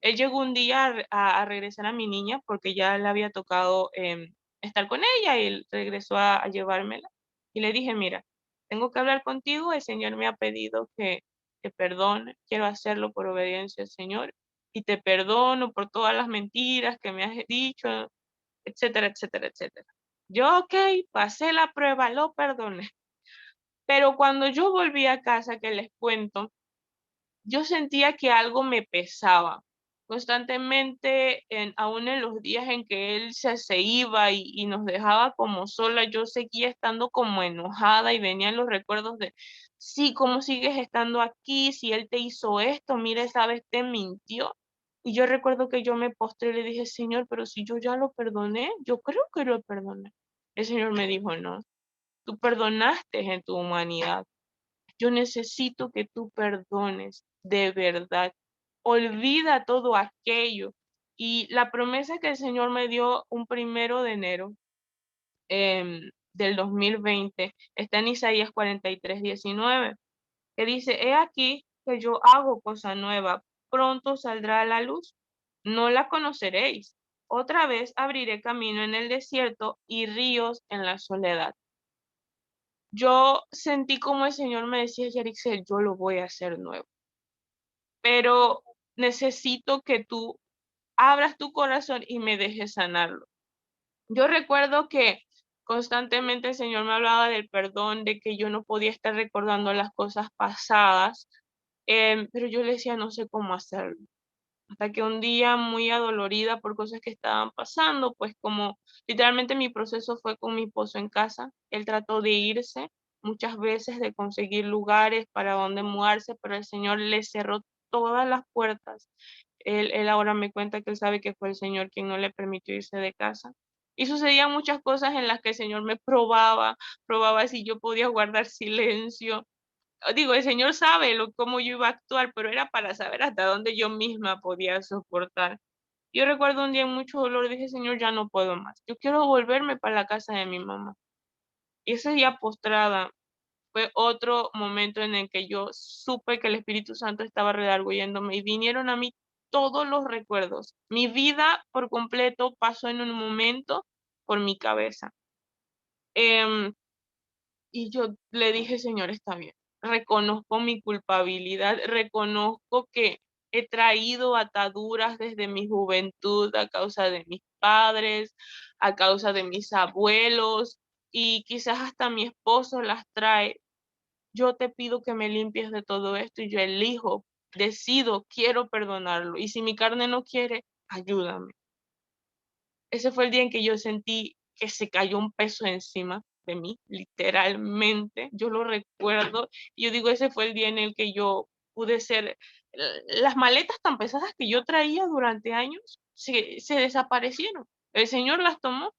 Él llegó un día a regresar a mi niña porque ya le había tocado estar con ella y él regresó a llevármela. Y le dije: mira, tengo que hablar contigo, el Señor me ha pedido que te perdone, quiero hacerlo por obediencia al Señor y te perdono por todas las mentiras que me has dicho, etcétera, etcétera, etcétera. Yo, ok, pasé la prueba, lo perdoné. Pero cuando yo volví a casa, que les cuento, yo sentía que algo me pesaba. constantemente, aún en los días en que él se iba y nos dejaba como sola, yo seguía estando como enojada y venían los recuerdos de, sí, ¿cómo sigues estando aquí? Si él te hizo esto, mira, esa vez te mintió. Y yo recuerdo que yo me postré y le dije, Señor, pero si yo ya lo perdoné, yo creo que lo perdoné. El Señor me dijo, no, tú perdonaste en tu humanidad. Yo necesito que tú perdones de verdad. Olvida todo aquello. Y la promesa que el Señor me dio un 1 de enero del 2020 está en Isaías 43:19, que dice, he aquí que yo hago cosa nueva, pronto saldrá a la luz, no la conoceréis. Otra vez abriré camino en el desierto y ríos en la soledad. Yo sentí como el Señor me decía, Yarixel, yo lo voy a hacer nuevo, pero necesito que tú abras tu corazón y me dejes sanarlo. Yo recuerdo que constantemente el Señor me hablaba del perdón, de que yo no podía estar recordando las cosas pasadas, pero yo le decía, no sé cómo hacerlo. Hasta que un día, muy adolorida por cosas que estaban pasando, pues como literalmente mi proceso fue con mi esposo en casa. Él trató de irse muchas veces, de conseguir lugares para donde mudarse, pero el Señor le cerró todas las puertas. Él ahora me cuenta que él sabe que fue el Señor quien no le permitió irse de casa. Y sucedían muchas cosas en las que el Señor me probaba si yo podía guardar silencio. Digo, el Señor sabe cómo yo iba a actuar, pero era para saber hasta dónde yo misma podía soportar. Yo recuerdo un día en mucho dolor, dije, Señor, ya no puedo más. Yo quiero volverme para la casa de mi mamá. Y ese día postrada fue otro momento en el que yo supe que el Espíritu Santo estaba redarguyéndome y vinieron a mí todos los recuerdos. Mi vida por completo pasó en un momento por mi cabeza. Em, y yo le dije, Señor, está bien. Reconozco mi culpabilidad, reconozco que he traído ataduras desde mi juventud a causa de mis padres, a causa de mis abuelos y quizás hasta mi esposo las trae. Yo te pido que me limpies de todo esto y yo elijo, decido, quiero perdonarlo. Y si mi carne no quiere, ayúdame. Ese fue el día en que yo sentí que se cayó un peso encima de mí, literalmente. Yo lo recuerdo y yo digo, ese fue el día en el que yo pude ser, las maletas tan pesadas que yo traía durante años se desaparecieron. El Señor las tomó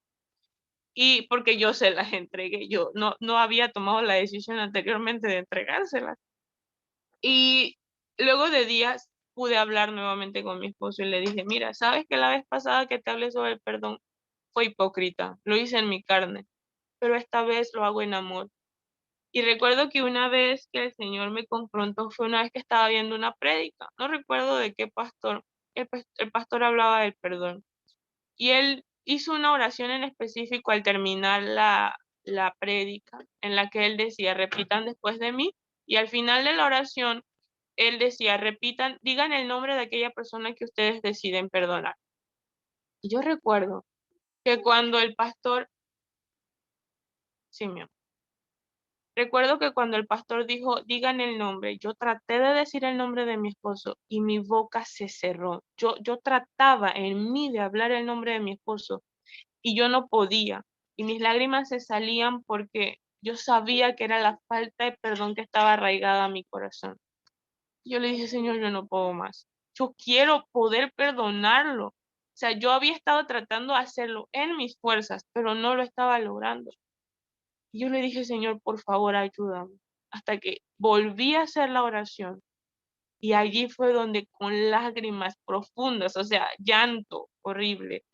y porque yo se las entregué, yo no había tomado la decisión anteriormente de entregárselas. Y luego de días pude hablar nuevamente con mi esposo y le dije, mira, ¿sabes que la vez pasada que te hablé sobre el perdón fue hipócrita? Lo hice en mi carne, pero esta vez lo hago en amor. Y recuerdo que una vez que el Señor me confrontó fue una vez que estaba viendo una prédica. No recuerdo de qué pastor. El pastor hablaba del perdón. Y él hizo una oración en específico al terminar la prédica, en la que él decía, repitan después de mí. Y al final de la oración, él decía, repitan, digan el nombre de aquella persona que ustedes deciden perdonar. Y yo recuerdo que cuando el pastor, sí, mi amor. Recuerdo que cuando el pastor dijo, digan el nombre, yo traté de decir el nombre de mi esposo y mi boca se cerró. Yo trataba en mí de hablar el nombre de mi esposo y yo no podía. Y mis lágrimas se salían porque yo sabía que era la falta de perdón que estaba arraigada a mi corazón. Yo le dije, Señor, yo no puedo más. Yo quiero poder perdonarlo. O sea, yo había estado tratando de hacerlo en mis fuerzas, pero no lo estaba logrando. Y yo le dije, Señor, por favor, ayúdame. Hasta que volví a hacer la oración. Y allí fue donde con lágrimas profundas, o sea, llanto horrible,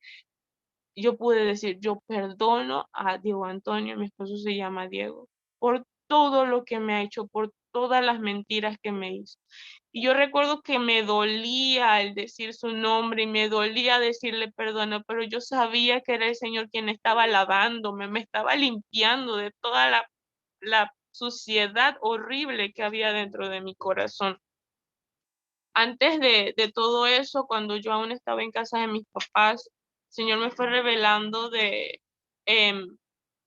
yo pude decir, yo perdono a Diego Antonio, mi esposo se llama Diego, por todo lo que me ha hecho, por todas las mentiras que me hizo. Y yo recuerdo que me dolía el decir su nombre y me dolía decirle perdona, pero yo sabía que era el Señor quien estaba lavándome, me estaba limpiando de toda la suciedad horrible que había dentro de mi corazón. Antes de todo eso, cuando yo aún estaba en casa de mis papás, el Señor me fue revelando de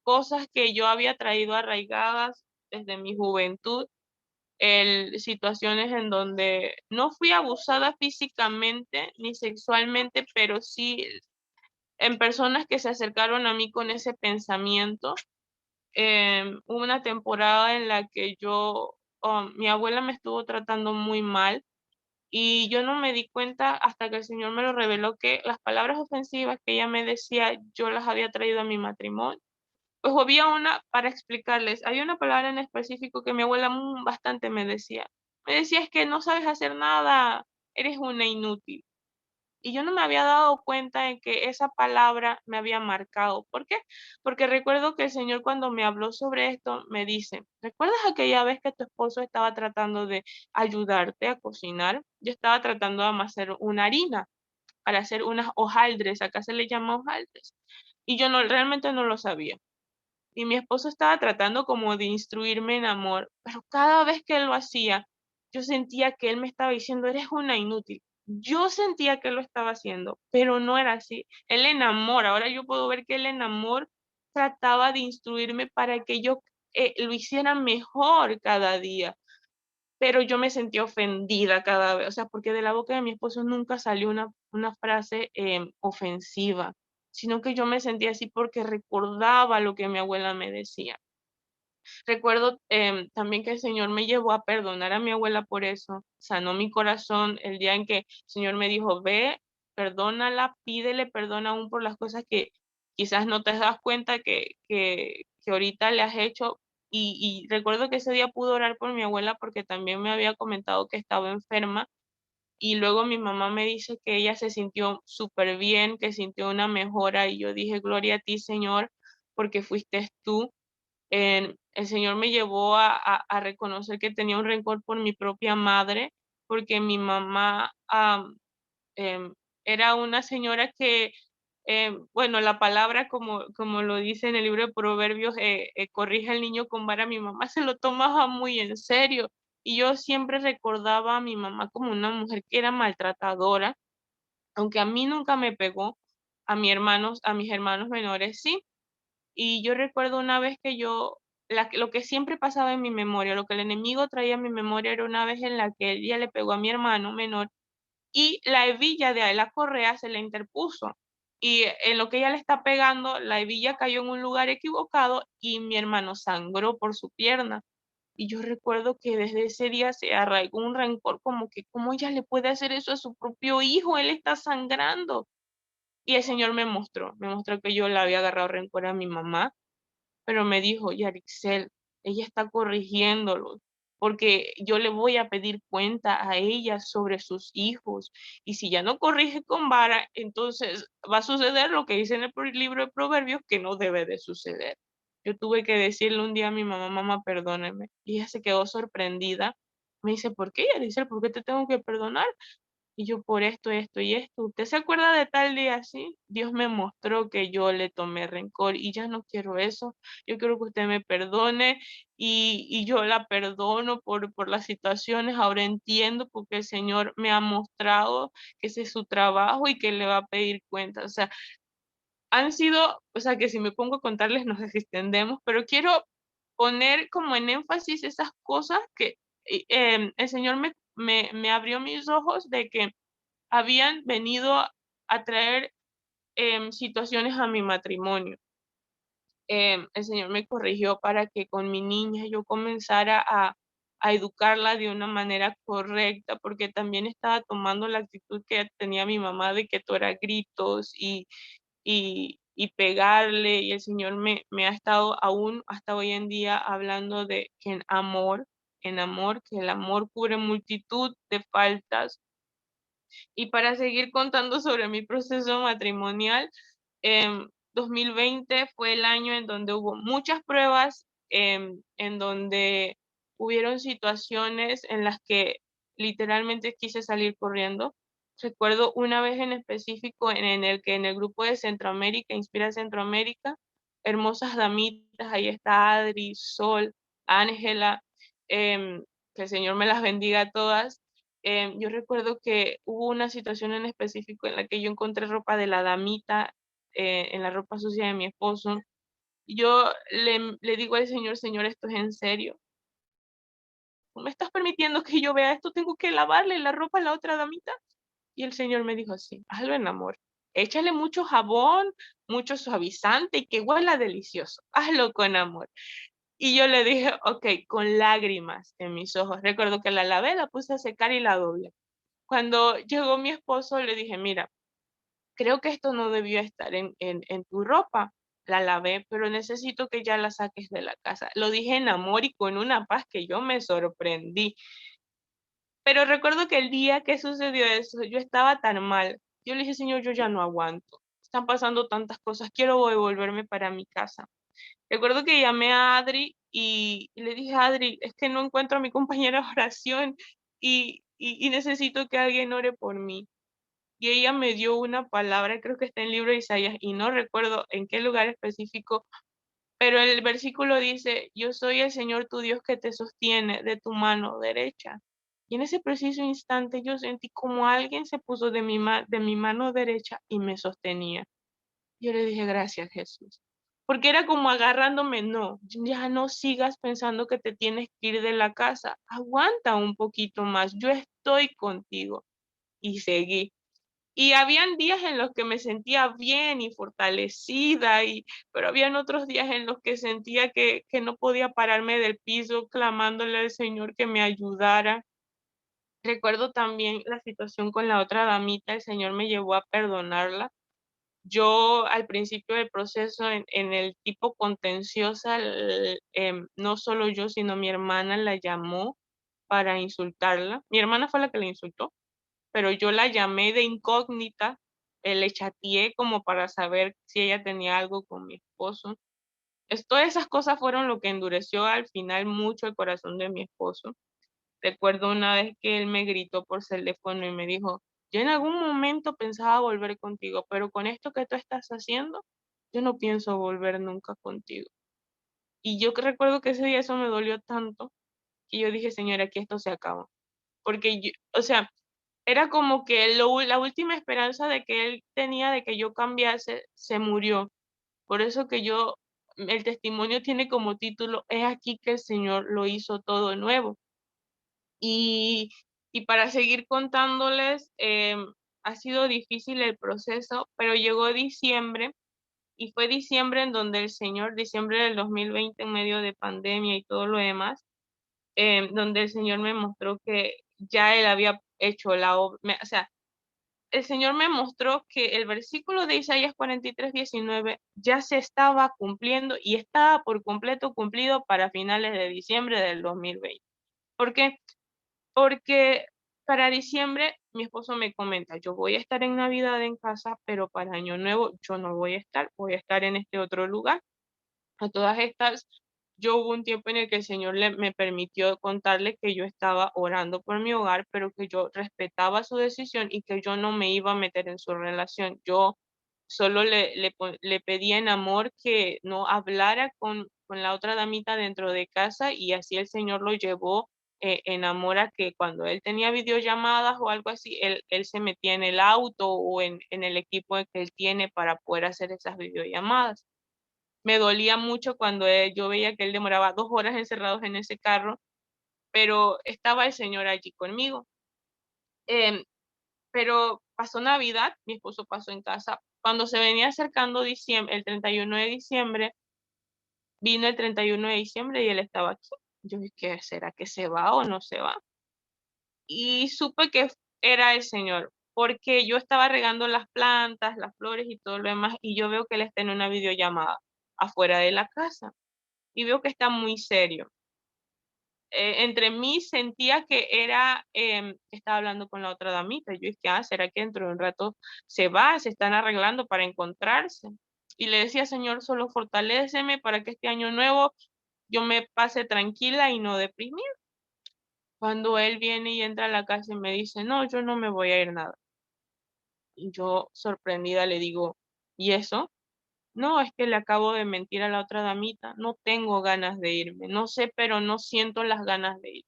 cosas que yo había traído arraigadas desde mi juventud. situaciones en donde no fui abusada físicamente ni sexualmente, pero sí en personas que se acercaron a mí con ese pensamiento. Hubo una temporada en la que mi abuela me estuvo tratando muy mal y yo no me di cuenta hasta que el Señor me lo reveló, que las palabras ofensivas que ella me decía, yo las había traído a mi matrimonio. Pues había para explicarles, había una palabra en específico que mi abuela bastante me decía. Me decía, es que no sabes hacer nada, eres una inútil. Y yo no me había dado cuenta en que esa palabra me había marcado. ¿Por qué? Porque recuerdo que el Señor, cuando me habló sobre esto, me dice, ¿recuerdas aquella vez que tu esposo estaba tratando de ayudarte a cocinar? Yo estaba tratando de amasar una harina para hacer unas hojaldres, acá se le llama hojaldres. Y yo realmente no lo sabía. Y mi esposo estaba tratando como de instruirme en amor, pero cada vez que él lo hacía, yo sentía que él me estaba diciendo, eres una inútil. Yo sentía que lo estaba haciendo, pero no era así. Él en amor, ahora yo puedo ver que él en amor trataba de instruirme para que yo lo hiciera mejor cada día, pero yo me sentía ofendida cada vez, o sea, porque de la boca de mi esposo nunca salió una frase ofensiva, sino que yo me sentía así porque recordaba lo que mi abuela me decía. Recuerdo también que el Señor me llevó a perdonar a mi abuela por eso, sanó mi corazón el día en que el Señor me dijo, ve, perdónala, pídele perdón aún por las cosas que quizás no te das cuenta que ahorita le has hecho. Y recuerdo que ese día pude orar por mi abuela porque también me había comentado que estaba enferma, y luego mi mamá me dice que ella se sintió súper bien, que sintió una mejora, y yo dije, gloria a ti, Señor, porque fuiste tú. El Señor me llevó a reconocer que tenía un rencor por mi propia madre, porque mi mamá em, era una señora que, bueno, la palabra, como lo dice en el libro de Proverbios, corrige al niño con vara. Mi mamá se lo tomaba muy en serio, y yo siempre recordaba a mi mamá como una mujer que era maltratadora, aunque a mí nunca me pegó, a mis hermanos menores sí. Y yo recuerdo una vez que lo que siempre pasaba en mi memoria, lo que el enemigo traía a mi memoria, era una vez en la que ella le pegó a mi hermano menor y la hebilla de la correa se le interpuso. Y en lo que ella le está pegando, la hebilla cayó en un lugar equivocado y mi hermano sangró por su pierna. Y yo recuerdo que desde ese día se arraigó un rencor, como que cómo ella le puede hacer eso a su propio hijo, él está sangrando. Y el Señor me mostró que yo le había agarrado rencor a mi mamá, pero me dijo, Yarixel, ella está corrigiéndolo, porque yo le voy a pedir cuenta a ella sobre sus hijos. Y si ya no corrige con vara, entonces va a suceder lo que dice en el libro de Proverbios, que no debe de suceder. Yo tuve que decirle un día a mi mamá, mamá, perdóneme. Y ella se quedó sorprendida. Me dice, ¿por qué, Yarixel? ¿Por qué te tengo que perdonar? Y yo, por esto, esto y esto. ¿Usted se acuerda de tal día así? Dios me mostró que yo le tomé rencor y ya no quiero eso. Yo quiero que usted me perdone, y yo la perdono por las situaciones. Ahora entiendo porque el Señor me ha mostrado que ese es su trabajo y que le va a pedir cuentas. O sea, han sido, o sea, que si me pongo a contarles nos extendemos, pero quiero poner como en énfasis esas cosas que el Señor me abrió mis ojos de que habían venido a traer situaciones a mi matrimonio. El Señor me corrigió para que con mi niña yo comenzara a educarla de una manera correcta, porque también estaba tomando la actitud que tenía mi mamá de que todo era gritos y pegarle, y el Señor me ha estado aún hasta hoy en día hablando de que en amor, que el amor cubre multitud de faltas. Y para seguir contando sobre mi proceso matrimonial, 2020 fue el año en donde hubo muchas pruebas, en donde hubieron situaciones en las que literalmente quise salir corriendo. Recuerdo una vez en específico en el que en el grupo de Centroamérica, Inspira Centroamérica, hermosas damitas, ahí está Adri, Sol, Ángela, que el Señor me las bendiga a todas. Yo recuerdo que hubo una situación en específico en la que yo encontré ropa de la damita en la ropa sucia de mi esposo. Yo le digo al Señor, Señor, esto es en serio. ¿tú me estás permitiendo que yo vea esto? ¿Tengo que lavarle la ropa a la otra damita? Y el Señor me dijo, sí, hazlo en amor. Échale mucho jabón, mucho suavizante y que huela delicioso. Hazlo con amor. Y yo le dije, ok, con lágrimas en mis ojos. Recuerdo que la lavé, la puse a secar y la doblé. Cuando llegó mi esposo, le dije, mira, creo que esto no debió estar en tu ropa. La lavé, pero necesito que ya la saques de la casa. Lo dije en amor y con una paz que yo me sorprendí. Pero recuerdo que el día que sucedió eso, yo estaba tan mal. Yo le dije, Señor, yo ya no aguanto. Están pasando tantas cosas, quiero devolverme para mi casa. Recuerdo que llamé a Adri y le dije, Adri, es que no encuentro a mi compañera de oración y necesito que alguien ore por mí. Y ella me dio una palabra, creo que está en el libro de Isaías, y no recuerdo en qué lugar específico, pero el versículo dice, yo soy el Señor tu Dios que te sostiene de tu mano derecha. Y en ese preciso instante yo sentí como alguien se puso de mi mano derecha y me sostenía. Yo le dije, gracias Jesús. Porque era como agarrándome, no, ya no sigas pensando que te tienes que ir de la casa. Aguanta un poquito más, yo estoy contigo. Y seguí. Y habían días en los que me sentía bien y fortalecida, pero habían otros días en los que sentía que no podía pararme del piso clamándole al Señor que me ayudara. Recuerdo también la situación con la otra damita, el Señor me llevó a perdonarla. Yo al principio del proceso, en el tipo contenciosa, no solo yo, sino mi hermana la llamó para insultarla. Mi hermana fue la que la insultó, pero yo la llamé de incógnita, le chateé como para saber si ella tenía algo con mi esposo. Todas esas cosas fueron lo que endureció al final mucho el corazón de mi esposo. Recuerdo una vez que él me gritó por teléfono y me dijo, yo en algún momento pensaba volver contigo, pero con esto que tú estás haciendo, yo no pienso volver nunca contigo. Y yo que recuerdo que ese día eso me dolió tanto que yo dije, señora, aquí esto se acaba. Porque o sea, era como que la última esperanza de que él tenía de que yo cambiase se murió. Por eso que el testimonio tiene como título, es aquí que el Señor lo hizo todo nuevo. Y, y para seguir contándoles, ha sido difícil el proceso, pero llegó diciembre y fue diciembre en donde el Señor, diciembre del 2020 en medio de pandemia y todo lo demás, donde el Señor me mostró que ya Él había hecho la obra, o sea, el Señor me mostró que el versículo de Isaías 43:19 ya se estaba cumpliendo y estaba por completo cumplido para finales de diciembre del 2020. ¿Por qué? Porque para diciembre mi esposo me comenta, yo voy a estar en Navidad en casa, pero para Año Nuevo yo no voy a estar, voy a estar en este otro lugar. A todas estas, yo hubo un tiempo en el que el Señor me permitió contarle que yo estaba orando por mi hogar, pero que yo respetaba su decisión y que yo no me iba a meter en su relación. Yo solo le pedía en amor que no hablara con la otra damita dentro de casa y así el Señor lo llevó en amor a que cuando él tenía videollamadas o algo así, él se metía en el auto o en el equipo que él tiene para poder hacer esas videollamadas. Me dolía mucho cuando yo veía que él demoraba 2 horas encerrados en ese carro, pero estaba el Señor allí conmigo. Em, pero pasó Navidad, mi esposo pasó en casa. Cuando se venía acercando diciembre, el 31 de diciembre, vino el 31 de diciembre y él estaba aquí. Yo dije, ¿será que se va o no se va? Y supe que era el Señor, porque yo estaba regando las plantas, las flores y todo lo demás, y yo veo que él está en una videollamada afuera de la casa y veo que está muy serio. Entre mí sentía que estaba hablando con la otra damita. Yo dije, ¿será que dentro de un rato se va? Se están arreglando para encontrarse. Y le decía, Señor, solo fortaléceme para que este año nuevo yo me pase tranquila y no deprimida. Cuando él viene y entra a la casa y me dice, no, yo no me voy a ir nada. Y yo sorprendida le digo, ¿y eso? No, es que le acabo de mentir a la otra damita. No tengo ganas de irme. No sé, pero no siento las ganas de ir.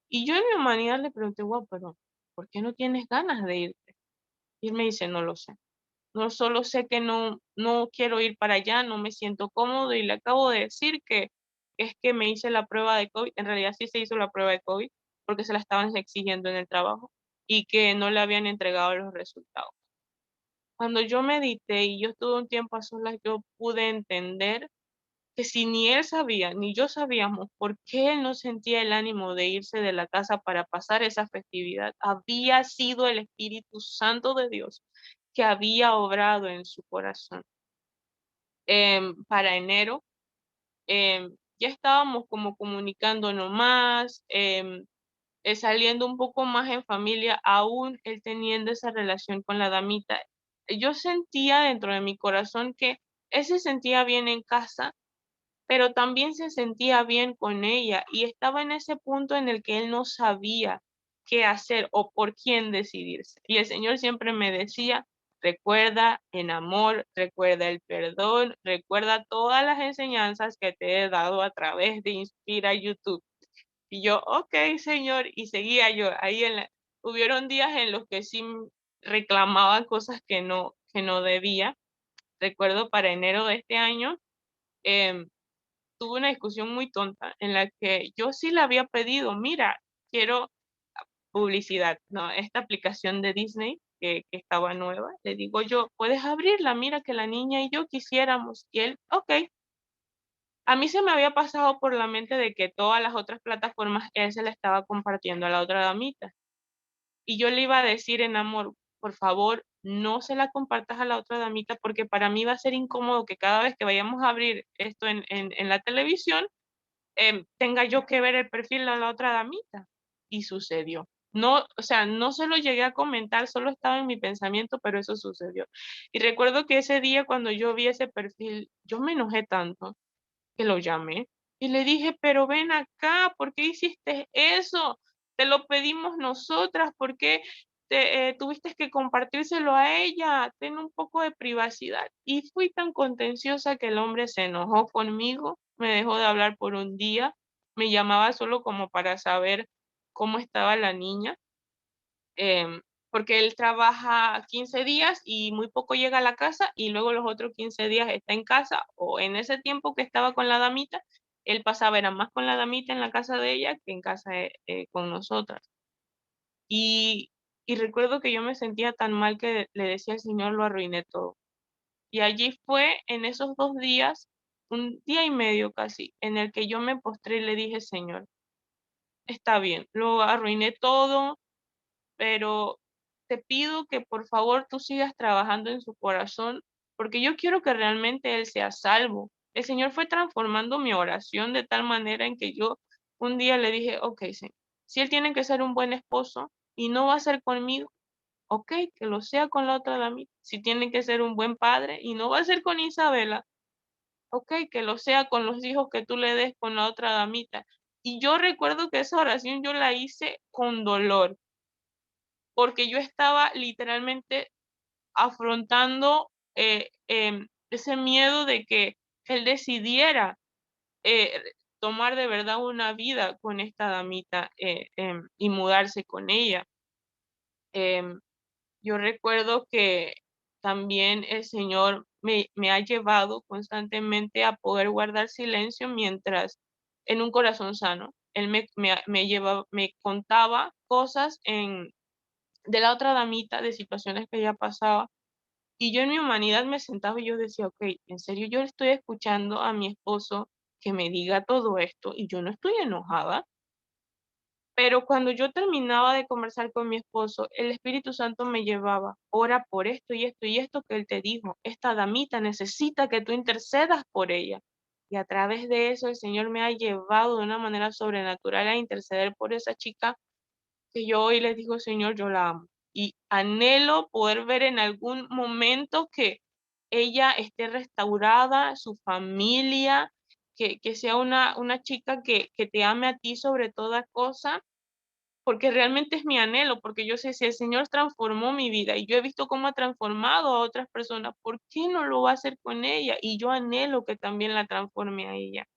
Y yo en mi humanidad le pregunté, wow, pero ¿por qué no tienes ganas de irte? Y él me dice, no lo sé. No solo sé que no quiero ir para allá, no me siento cómodo y le acabo de decir que es que me hice la prueba de COVID. En realidad sí se hizo la prueba de COVID porque se la estaban exigiendo en el trabajo y que no le habían entregado los resultados. Cuando yo medité y yo estuve un tiempo a solas, yo pude entender que si ni él sabía, ni yo sabíamos por qué él no sentía el ánimo de irse de la casa para pasar esa festividad, había sido el Espíritu Santo de Dios que había obrado en su corazón. Para enero, ya estábamos como comunicándonos más, saliendo un poco más en familia, aún él teniendo esa relación con la damita. Yo sentía dentro de mi corazón que él se sentía bien en casa, pero también se sentía bien con ella y estaba en ese punto en el que él no sabía qué hacer o por quién decidirse. Y el Señor siempre me decía, recuerda en amor, recuerda el perdón, recuerda todas las enseñanzas que te he dado a través de Inspira YouTube. Y yo, ok, Señor, y seguía yo ahí hubieron días en los que sí reclamaba cosas que no debía. Recuerdo para enero de este año, em, tuve una discusión muy tonta en la que yo sí le había pedido, mira, quiero publicidad, ¿no? Esta aplicación de Disney que estaba nueva, le digo yo, puedes abrirla, mira que la niña y yo quisiéramos. Y él, ok. A mí se me había pasado por la mente de que todas las otras plataformas él se la estaba compartiendo a la otra damita. Y yo le iba a decir en amor, por favor, no se la compartas a la otra damita porque para mí va a ser incómodo que cada vez que vayamos a abrir esto en la televisión, tenga yo que ver el perfil de la otra damita. Y sucedió. No, o sea, no se lo llegué a comentar, solo estaba en mi pensamiento, pero eso sucedió. Y recuerdo que ese día cuando yo vi ese perfil, yo me enojé tanto que lo llamé y le dije, pero ven acá, ¿por qué hiciste eso? Te lo pedimos nosotras, ¿por qué tuviste que compartírselo a ella? Ten un poco de privacidad. Y fui tan contenciosa que el hombre se enojó conmigo, me dejó de hablar por un día, me llamaba solo como para saber cómo estaba la niña, em, porque él trabaja 15 días y muy poco llega a la casa y luego los otros 15 días está en casa o en ese tiempo que estaba con la damita, él pasaba, era más con la damita en la casa de ella que en casa con nosotras. Y, y recuerdo que yo me sentía tan mal que le decía al Señor, lo arruiné todo. Y allí fue en esos 2 días, un día y medio casi, en el que yo me postré y le dije, Señor, está bien, lo arruiné todo, pero te pido que por favor tú sigas trabajando en su corazón, porque yo quiero que realmente él sea salvo. El Señor fue transformando mi oración de tal manera en que yo un día le dije, ok, Señor, si él tiene que ser un buen esposo y no va a ser conmigo, ok, que lo sea con la otra damita. Si tiene que ser un buen padre y no va a ser con Isabela, ok, que lo sea con los hijos que tú le des con la otra damita. Y yo recuerdo que esa oración yo la hice con dolor porque yo estaba literalmente afrontando ese miedo de que él decidiera eh, tomar de verdad una vida con esta damita y mudarse con ella. Em, yo recuerdo que también el Señor me ha llevado constantemente a poder guardar silencio mientras en un corazón sano. Él me contaba cosas de la otra damita, de situaciones que ella pasaba. Y yo en mi humanidad me sentaba y yo decía, ok, en serio, yo estoy escuchando a mi esposo que me diga todo esto y yo no estoy enojada. Pero cuando yo terminaba de conversar con mi esposo, el Espíritu Santo me llevaba, ora por esto y esto que él te dijo. Esta damita necesita que tú intercedas por ella. Y a través de eso el Señor me ha llevado de una manera sobrenatural a interceder por esa chica que yo hoy les digo, Señor, yo la amo. Y anhelo poder ver en algún momento que ella esté restaurada, su familia, que sea una chica que te ame a ti sobre toda cosa, porque realmente es mi anhelo, porque yo sé si el Señor transformó mi vida y yo he visto cómo ha transformado a otras personas, ¿por qué no lo va a hacer con ella? Y yo anhelo que también la transforme a ella.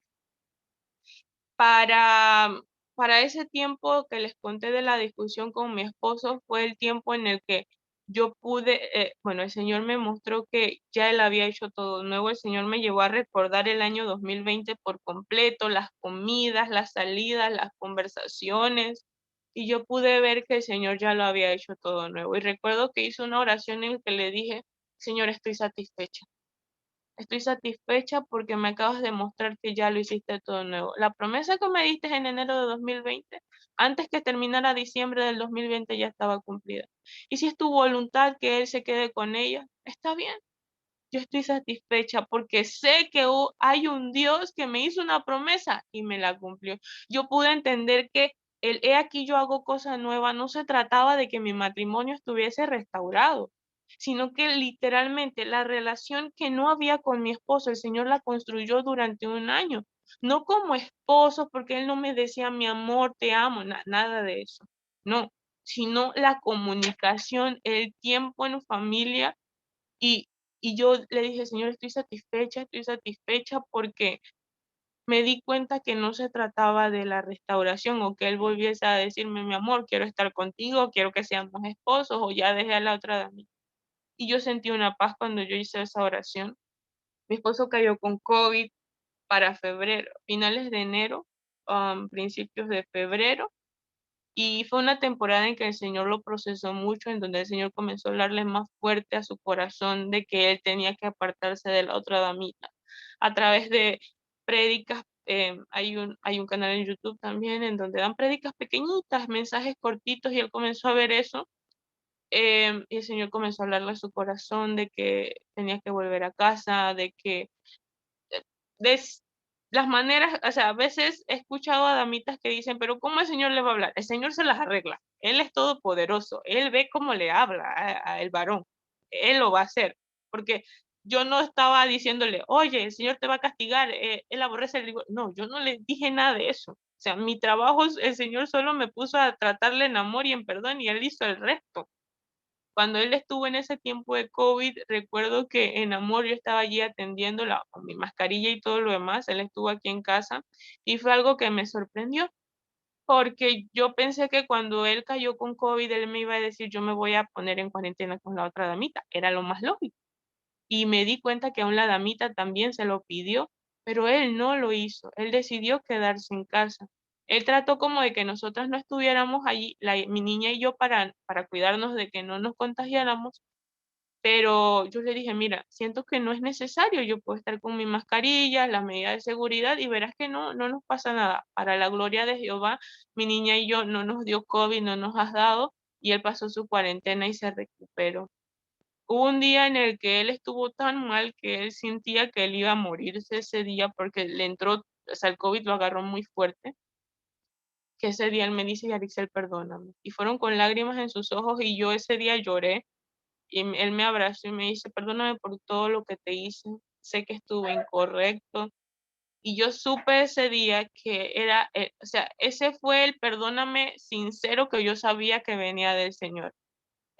Para, para ese tiempo que les conté de la discusión con mi esposo, fue el tiempo en el que yo pude, bueno, el Señor me mostró que ya Él había hecho todo nuevo. El Señor me llevó a recordar el año 2020 por completo, las comidas, las salidas, las conversaciones, y yo pude ver que el Señor ya lo había hecho todo nuevo. Y recuerdo que hice una oración en la que le dije, Señor, estoy satisfecha. Estoy satisfecha porque me acabas de mostrar que ya lo hiciste todo nuevo. La promesa que me diste en enero de 2020, antes que terminara diciembre del 2020, ya estaba cumplida. Y si es tu voluntad que Él se quede con ella, está bien. Yo estoy satisfecha porque sé que hay un Dios que me hizo una promesa y me la cumplió. Yo pude entender que el he aquí yo hago cosa nueva no se trataba de que mi matrimonio estuviese restaurado, sino que literalmente la relación que no había con mi esposo, el Señor la construyó durante un año. No como esposo, porque Él no me decía mi amor, te amo, nada de eso. No, sino la comunicación, el tiempo en familia y, y yo le dije, Señor, estoy satisfecha porque me di cuenta que no se trataba de la restauración o que él volviese a decirme, mi amor, quiero estar contigo, quiero que seamos esposos o ya dejé a la otra de mí. Y yo sentí una paz cuando yo hice esa oración. Mi esposo cayó con COVID para febrero, finales de enero, principios de febrero. Y fue una temporada en que el Señor lo procesó mucho, en donde el Señor comenzó a hablarle más fuerte a su corazón de que él tenía que apartarse de la otra damita. A través de prédicas, hay un canal en YouTube también en donde dan prédicas pequeñitas, mensajes cortitos, y él comenzó a ver eso. Y el Señor comenzó a hablarle a su corazón de que tenía que volver a casa, de que de las maneras, o sea, a veces he escuchado a damitas que dicen, pero ¿cómo el Señor le va a hablar? El Señor se las arregla. Él es todopoderoso. Él ve cómo le habla a el varón. Él lo va a hacer. Porque yo no estaba diciéndole, oye, el Señor te va a castigar, él aborrece el digo, no, yo no le dije nada de eso. O sea, mi trabajo, el Señor solo me puso a tratarle en amor y en perdón y él hizo el resto. Cuando él estuvo en ese tiempo de COVID, recuerdo que en amor yo estaba allí atendiéndola con mi mascarilla y todo lo demás. Él estuvo aquí en casa y fue algo que me sorprendió porque yo pensé que cuando él cayó con COVID, él me iba a decir, yo me voy a poner en cuarentena con la otra damita. Era lo más lógico. Y me di cuenta que aún la damita también se lo pidió, pero él no lo hizo. Él decidió quedarse en casa. Él trató como de que nosotras no estuviéramos allí, mi niña y yo, para cuidarnos de que no nos contagiáramos, pero yo le dije, mira, siento que no es necesario, yo puedo estar con mi mascarilla, las medidas de seguridad y verás que no nos pasa nada. Para la gloria de Jehová, mi niña y yo no nos dio COVID, no nos has dado y él pasó su cuarentena y se recuperó. Hubo un día en el que él estuvo tan mal que él sentía que él iba a morirse ese día porque le entró, o sea, el COVID lo agarró muy fuerte, que ese día él me dice, Yarixel, perdóname. Y fueron con lágrimas en sus ojos y yo ese día lloré y él me abrazó y me dice, perdóname por todo lo que te hice, sé que estuve incorrecto. Y yo supe ese día que era, o sea, ese fue el perdóname sincero que yo sabía que venía del Señor.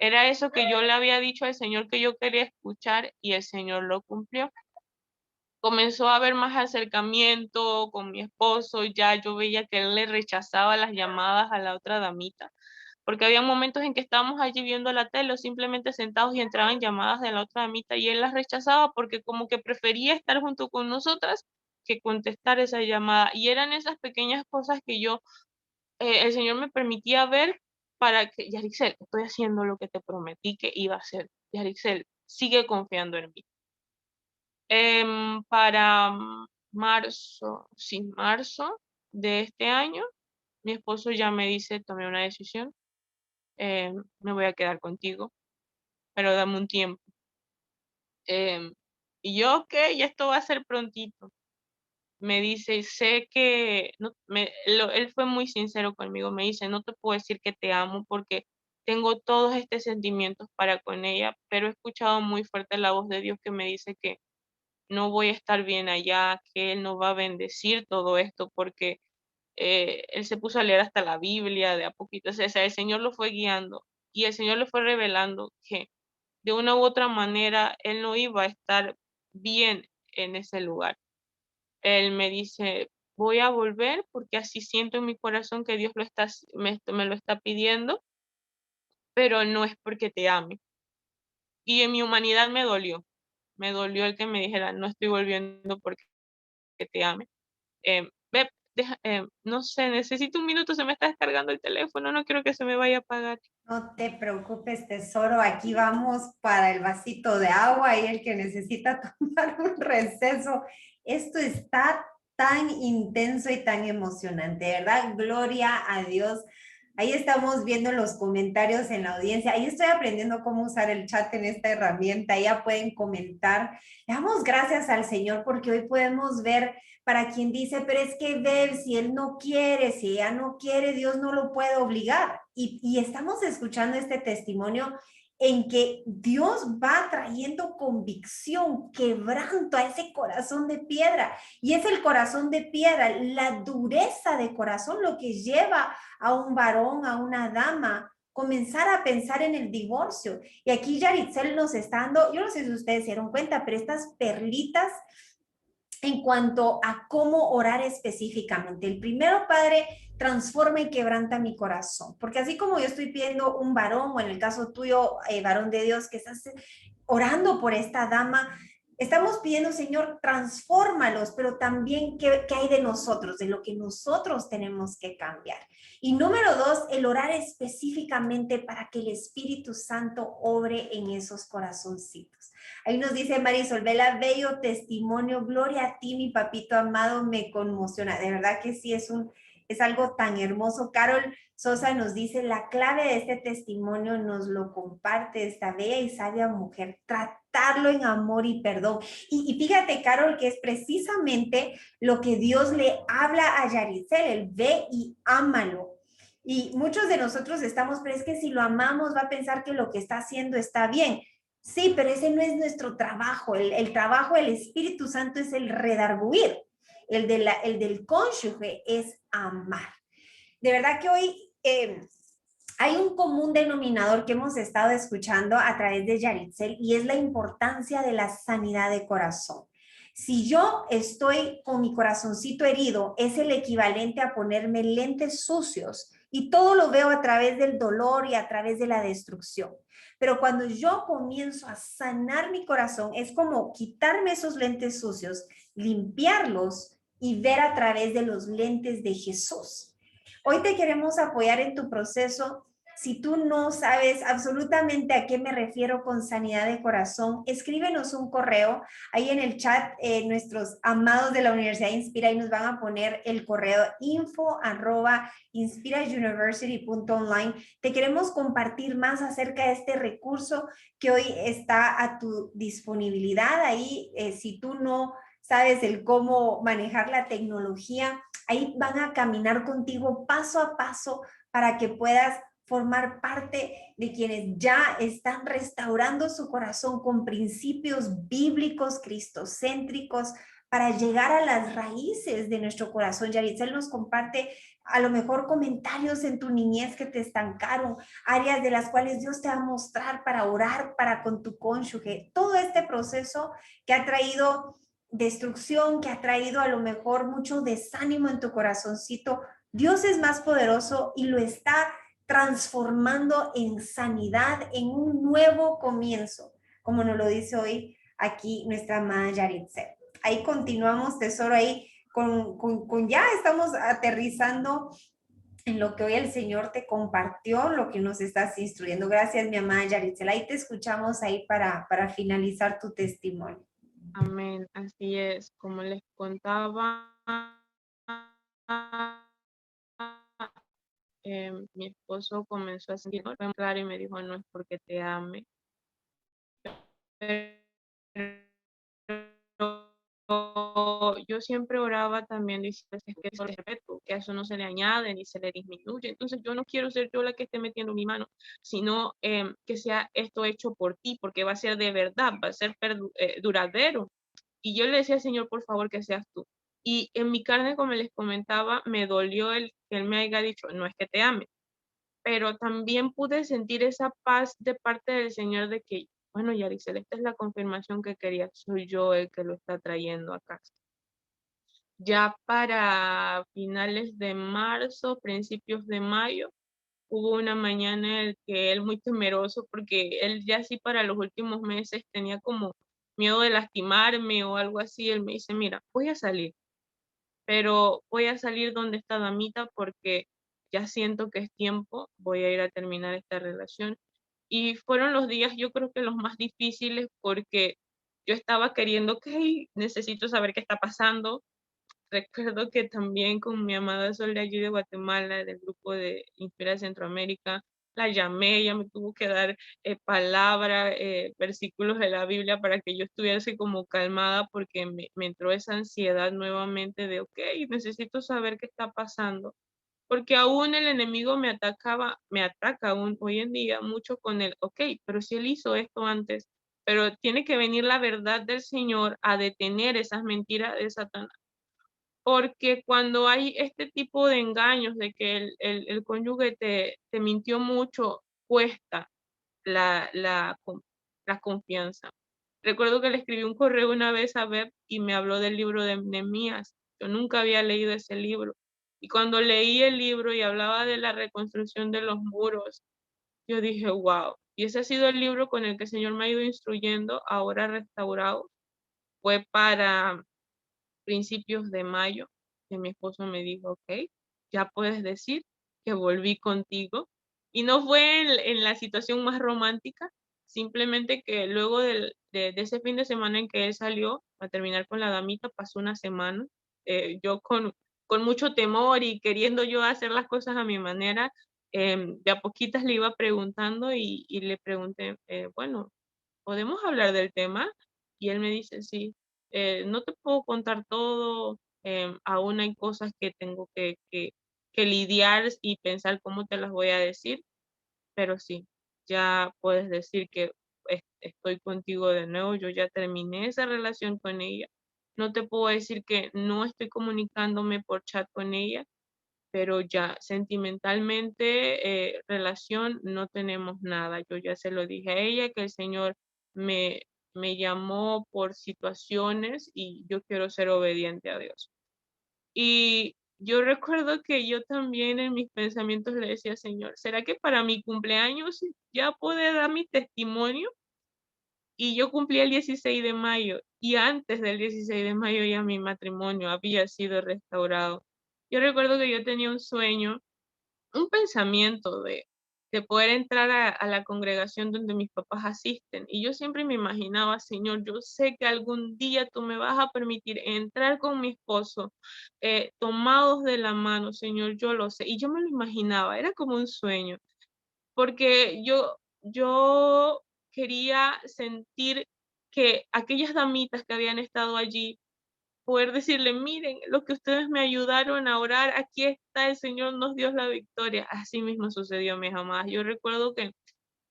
Era eso que yo le había dicho al Señor que yo quería escuchar y el Señor lo cumplió. Comenzó a haber más acercamiento con mi esposo, ya yo veía que él le rechazaba las llamadas a la otra damita, porque había momentos en que estábamos allí viendo la tele o simplemente sentados y entraban llamadas de la otra damita y él las rechazaba porque como que prefería estar junto con nosotras que contestar esa llamada. Y eran esas pequeñas cosas que el Señor me permitía ver para que, Yarixel, estoy haciendo lo que te prometí que iba a hacer. Yarixel, sigue confiando en mí. Para marzo, sí, marzo de este año, mi esposo ya me dice, tomé una decisión, me voy a quedar contigo, pero dame un tiempo. Em, y yo, ok, ya esto va a ser prontito. Me dice, sé que, no, él fue muy sincero conmigo, me dice, no te puedo decir que te amo porque tengo todos estos sentimientos para con ella, pero he escuchado muy fuerte la voz de Dios que me dice que no voy a estar bien allá, que Él no va a bendecir todo esto porque Él se puso a leer hasta la Biblia de a poquito, o sea, el Señor lo fue guiando y el Señor le fue revelando que de una u otra manera Él no iba a estar bien en ese lugar. Él me dice, voy a volver porque así siento en mi corazón que Dios me lo está pidiendo, pero no es porque te ame. Y en mi humanidad me dolió el que me dijera, no estoy volviendo porque te ame. Ve, no sé, necesito un minuto, se me está descargando el teléfono, no quiero que se me vaya a apagar. No te preocupes, tesoro, aquí vamos para el vasito de agua y el que necesita tomar un receso. Esto está tan intenso y tan emocionante, ¿verdad? Gloria a Dios. Ahí estamos viendo los comentarios en la audiencia. Ahí estoy aprendiendo cómo usar el chat en esta herramienta. Ya pueden comentar. Le damos gracias al Señor porque hoy podemos ver para quien dice, pero es que ver si él no quiere, si ella no quiere, Dios no lo puede obligar. Y estamos escuchando este testimonio en que Dios va trayendo convicción, quebranto a ese corazón de piedra. Y es el corazón de piedra, la dureza de corazón, lo que lleva a un varón, a una dama, comenzar a pensar en el divorcio. Y aquí Yaritzel nos está dando, yo no sé si ustedes se dieron cuenta, pero estas perlitas en cuanto a cómo orar específicamente. El primero, Padre, transforma y quebranta mi corazón, porque así como yo estoy pidiendo un varón, o en el caso tuyo, varón de Dios, que estás orando por esta dama, estamos pidiendo, Señor, transfórmalos, pero también qué hay de nosotros, de lo que nosotros tenemos que cambiar. Y número dos, el orar específicamente para que el Espíritu Santo obre en esos corazoncitos. Ahí nos dice Marisol, Vela, bello testimonio, gloria a ti, mi papito amado, me conmociona. De verdad que sí, es algo tan hermoso. Carol Sosa nos dice, la clave de este testimonio nos lo comparte esta bella y sabia mujer, tratarlo en amor y perdón. Y fíjate, Carol, que es precisamente lo que Dios le habla a Yaricel, el ve y ámalo. Y muchos de nosotros estamos, pero es que si lo amamos va a pensar que lo que está haciendo está bien. Sí, pero ese no es nuestro trabajo. El trabajo del Espíritu Santo es el redarguir. El del cónyuge es amar. De verdad que hoy hay un común denominador que hemos estado escuchando a través de Yaritzel y es la importancia de la sanidad de corazón. Si yo estoy con mi corazoncito herido, es el equivalente a ponerme lentes sucios y todo lo veo a través del dolor y a través de la destrucción. Pero cuando yo comienzo a sanar mi corazón, es como quitarme esos lentes sucios, limpiarlos y ver a través de los lentes de Jesús. Hoy te queremos apoyar en tu proceso. Si tú no sabes absolutamente a qué me refiero con sanidad de corazón, escríbenos un correo. Ahí en el chat, nuestros amados de la Universidad Inspira y nos van a poner el correo info@inspirauniversity.online. Te queremos compartir más acerca de este recurso que hoy está a tu disponibilidad. Ahí, si tú no sabes el cómo manejar la tecnología, ahí van a caminar contigo paso a paso para que puedas formar parte de quienes ya están restaurando su corazón con principios bíblicos, cristocéntricos, para llegar a las raíces de nuestro corazón. Yaritzel nos comparte a lo mejor comentarios en tu niñez que te estancaron, áreas de las cuales Dios te va a mostrar para orar para con tu cónyuge. Todo este proceso que ha traído destrucción, que ha traído a lo mejor mucho desánimo en tu corazoncito, Dios es más poderoso y lo está transformando en sanidad, en un nuevo comienzo, como nos lo dice hoy aquí nuestra amada Yaritzel. Ahí continuamos, tesoro, ahí con ya estamos aterrizando en lo que hoy el Señor te compartió, lo que nos estás instruyendo. Gracias, mi amada Yaritzel. Ahí te escuchamos ahí para finalizar tu testimonio. Amén, así es. Como les contaba, mi esposo comenzó a sentir claro y me dijo, no es porque te ame, pero yo siempre oraba también diciendo que es respeto, que a eso no se le añade ni se le disminuye. Entonces yo no quiero ser yo la que esté metiendo mi mano, sino que sea esto hecho por ti, porque va a ser de verdad, va a ser duradero. Y yo le decía al Señor, por favor, que seas tú. Y en mi carne, como les comentaba, me dolió el que Él me haya dicho, no es que te ame, pero también pude sentir esa paz de parte del Señor de que, bueno, Yaricel, esta es la confirmación que quería, soy yo el que lo está trayendo a casa. Ya para finales de marzo, principios de mayo, hubo una mañana en que él muy temeroso, porque él ya sí para los últimos meses tenía como miedo de lastimarme o algo así, él me dice, mira, voy a salir, pero voy a salir donde está Damita porque ya siento que es tiempo, voy a ir a terminar esta relación. Y fueron los días, yo creo que los más difíciles porque yo estaba queriendo, ok, necesito saber qué está pasando. Recuerdo que también con mi amada Sol de allí de Guatemala, del grupo de Inspira Centroamérica, la llamé, ella me tuvo que dar palabra, versículos de la Biblia para que yo estuviese como calmada porque me entró esa ansiedad nuevamente de, ok, necesito saber qué está pasando. Porque aún el enemigo me ataca aún hoy en día mucho con el, ok, pero si él hizo esto antes, pero tiene que venir la verdad del Señor a detener esas mentiras de Satanás, porque cuando hay este tipo de engaños de que el cónyuge te mintió mucho, cuesta la confianza. Recuerdo que le escribí un correo una vez a Beb y me habló del libro de Nehemías. Yo nunca había leído ese libro. Y cuando leí el libro y hablaba de la reconstrucción de los muros, yo dije, wow. Y ese ha sido el libro con el que el Señor me ha ido instruyendo, ahora restaurado. Fue para principios de mayo, que mi esposo me dijo, ok, ya puedes decir que volví contigo. Y no fue en la situación más romántica, simplemente que luego de ese fin de semana en que él salió a terminar con la damita, pasó una semana, yo con mucho temor y queriendo yo hacer las cosas a mi manera, de a poquitas le iba preguntando y le pregunté, bueno, ¿podemos hablar del tema? Y él me dice, sí, no te puedo contar todo, aún hay cosas que tengo que lidiar y pensar cómo te las voy a decir, pero sí, ya puedes decir que estoy contigo de nuevo, yo ya terminé esa relación con ella. No te puedo decir que no estoy comunicándome por chat con ella, pero ya sentimentalmente, relación, no tenemos nada. Yo ya se lo dije a ella que el Señor me, me llamó por situaciones y yo quiero ser obediente a Dios. Y yo recuerdo que yo también en mis pensamientos le decía, Señor, ¿será que para mi cumpleaños ya puedo dar mi testimonio? Y yo cumplí el 16 de mayo y antes del 16 de mayo ya mi matrimonio había sido restaurado. Yo recuerdo que yo tenía un sueño, un pensamiento de poder entrar a la congregación donde mis papás asisten. Y yo siempre me imaginaba, Señor, yo sé que algún día tú me vas a permitir entrar con mi esposo, tomados de la mano, Señor, yo lo sé. Y yo me lo imaginaba, era como un sueño, porque yo quería sentir que aquellas damitas que habían estado allí poder decirle, miren, lo que ustedes me ayudaron a orar, aquí está, el Señor nos dio la victoria. Así mismo sucedió, mis amadas. Yo recuerdo que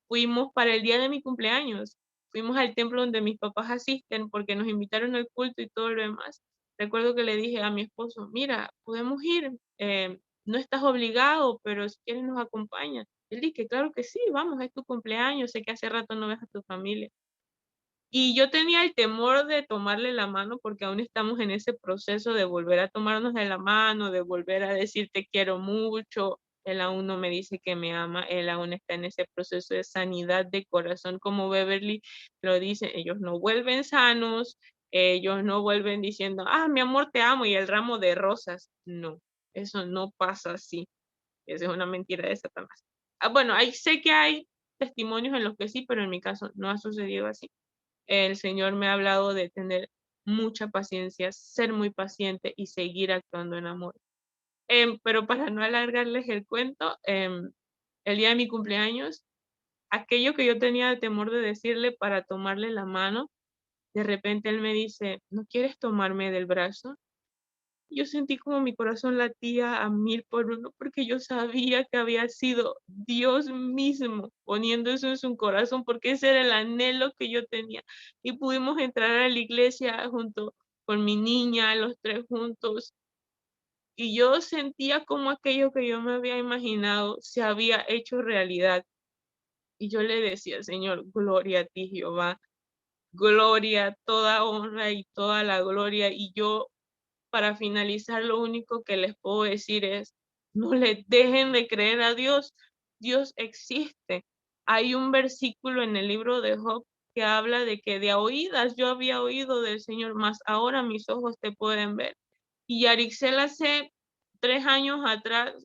fuimos para el día de mi cumpleaños, fuimos al templo donde mis papás asisten porque nos invitaron al culto y todo lo demás. Recuerdo que le dije a mi esposo, mira, podemos ir, no estás obligado, pero si quieres nos acompañas. Él dije, claro que sí, vamos, es tu cumpleaños, sé que hace rato no ves a tu familia. Y yo tenía el temor de tomarle la mano porque aún estamos en ese proceso de volver a tomarnos de la mano, de volver a decir te quiero mucho. Él aún no me dice que me ama, él aún está en ese proceso de sanidad de corazón, como Beverly lo dice, ellos no vuelven sanos, ellos no vuelven diciendo, ah, mi amor, te amo y el ramo de rosas. No, eso no pasa así. Esa es una mentira de Satanás. Ah, bueno, sé que hay testimonios en los que sí, pero en mi caso no ha sucedido así. El Señor me ha hablado de tener mucha paciencia, ser muy paciente y seguir actuando en amor. Pero para no alargarles el cuento, el día de mi cumpleaños, aquello que yo tenía de temor de decirle para tomarle la mano, de repente él me dice, ¿no quieres tomarme del brazo? Yo sentí como mi corazón latía a 1000 por 1 porque yo sabía que había sido Dios mismo poniendo eso en su corazón porque ese era el anhelo que yo tenía. Y pudimos entrar a la iglesia junto con mi niña, los tres juntos. Y yo sentía como aquello que yo me había imaginado se había hecho realidad. Y yo le decía, Señor, gloria a ti, Jehová, gloria, toda honra y toda la gloria. Y yo para finalizar, lo único que les puedo decir es, no le dejen de creer a Dios, Dios existe. Hay un versículo en el libro de Job que habla de que de a oídas yo había oído del Señor, mas ahora mis ojos te pueden ver. Y Yarixel hace 3 años atrás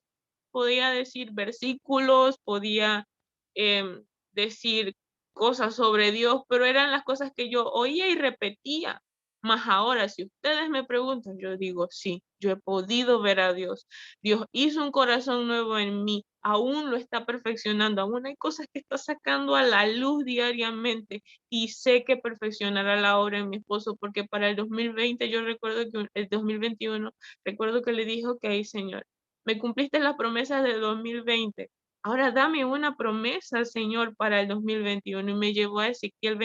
podía decir versículos, podía decir cosas sobre Dios, pero eran las cosas que yo oía y repetía. Mas ahora, si ustedes me preguntan, yo digo, sí, yo he podido ver a Dios. Dios hizo un corazón nuevo en mí, aún lo está perfeccionando, aún hay cosas que está sacando a la luz diariamente y sé que perfeccionará la obra en mi esposo, porque para el 2020, yo recuerdo que el 2021, recuerdo que le dijo que, ay, Señor, me cumpliste las promesas del 2020. Ahora dame una promesa, Señor, para el 2021. Y me llevó a Ezequiel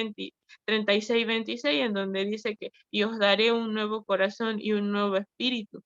36, 26, en donde dice que y os daré un nuevo corazón y un nuevo espíritu.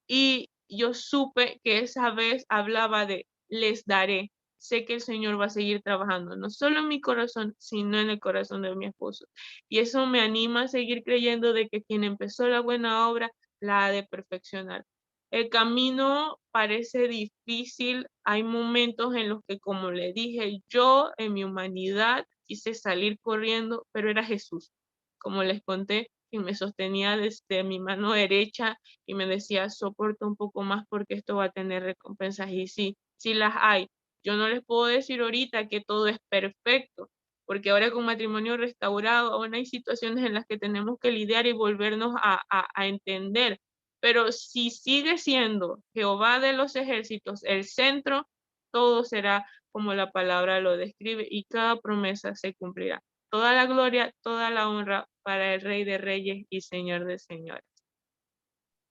Y yo supe que esa vez hablaba de les daré. Sé que el Señor va a seguir trabajando, no solo en mi corazón, sino en el corazón de mi esposo. Y eso me anima a seguir creyendo de que quien empezó la buena obra la ha de perfeccionar. El camino parece difícil, hay momentos en los que, como le dije, yo en mi humanidad quise salir corriendo, pero era Jesús, como les conté, quien me sostenía desde mi mano derecha y me decía, soporta un poco más porque esto va a tener recompensas. Y sí, sí las hay. Yo no les puedo decir ahorita que todo es perfecto, porque ahora con matrimonio restaurado, aún hay situaciones en las que tenemos que lidiar y volvernos a entender. Pero si sigue siendo Jehová de los ejércitos el centro, todo será como la palabra lo describe y cada promesa se cumplirá. Toda la gloria, toda la honra para el Rey de Reyes y Señor de Señores.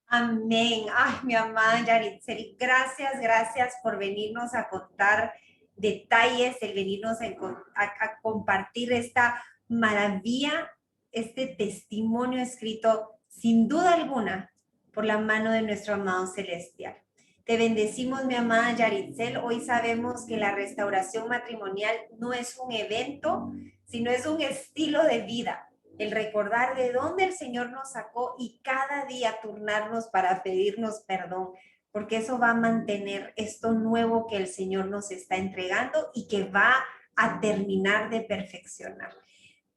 Amén. Ay, mi amada Yaritzel, gracias, gracias por venirnos a contar detalles, el venirnos a compartir esta maravilla, este testimonio escrito sin duda alguna por la mano de nuestro amado celestial. Te bendecimos, mi amada Yaritzel. Hoy sabemos que la restauración matrimonial no es un evento, sino es un estilo de vida, el recordar de dónde el Señor nos sacó y cada día turnarnos para pedirnos perdón, porque eso va a mantener esto nuevo que el Señor nos está entregando y que va a terminar de perfeccionar.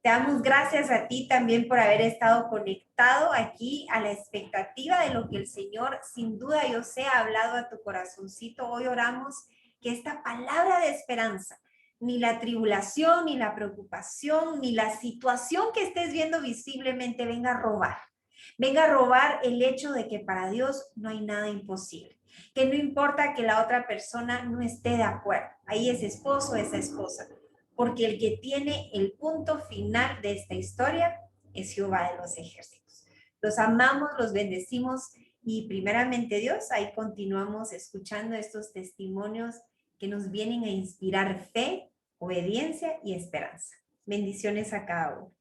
Te damos gracias a ti también por haber estado conectado aquí a la expectativa de lo que el Señor, sin duda yo sé, ha hablado a tu corazoncito. Hoy oramos que esta palabra de esperanza, ni la tribulación, ni la preocupación, ni la situación que estés viendo visiblemente venga a robar. Venga a robar el hecho de que para Dios no hay nada imposible. Que no importa que la otra persona no esté de acuerdo. Ahí es esposo, esa esposa. Porque el que tiene el punto final de esta historia es Jehová de los ejércitos. Los amamos, los bendecimos y primeramente Dios, ahí continuamos escuchando estos testimonios que nos vienen a inspirar fe, obediencia y esperanza. Bendiciones a cada uno.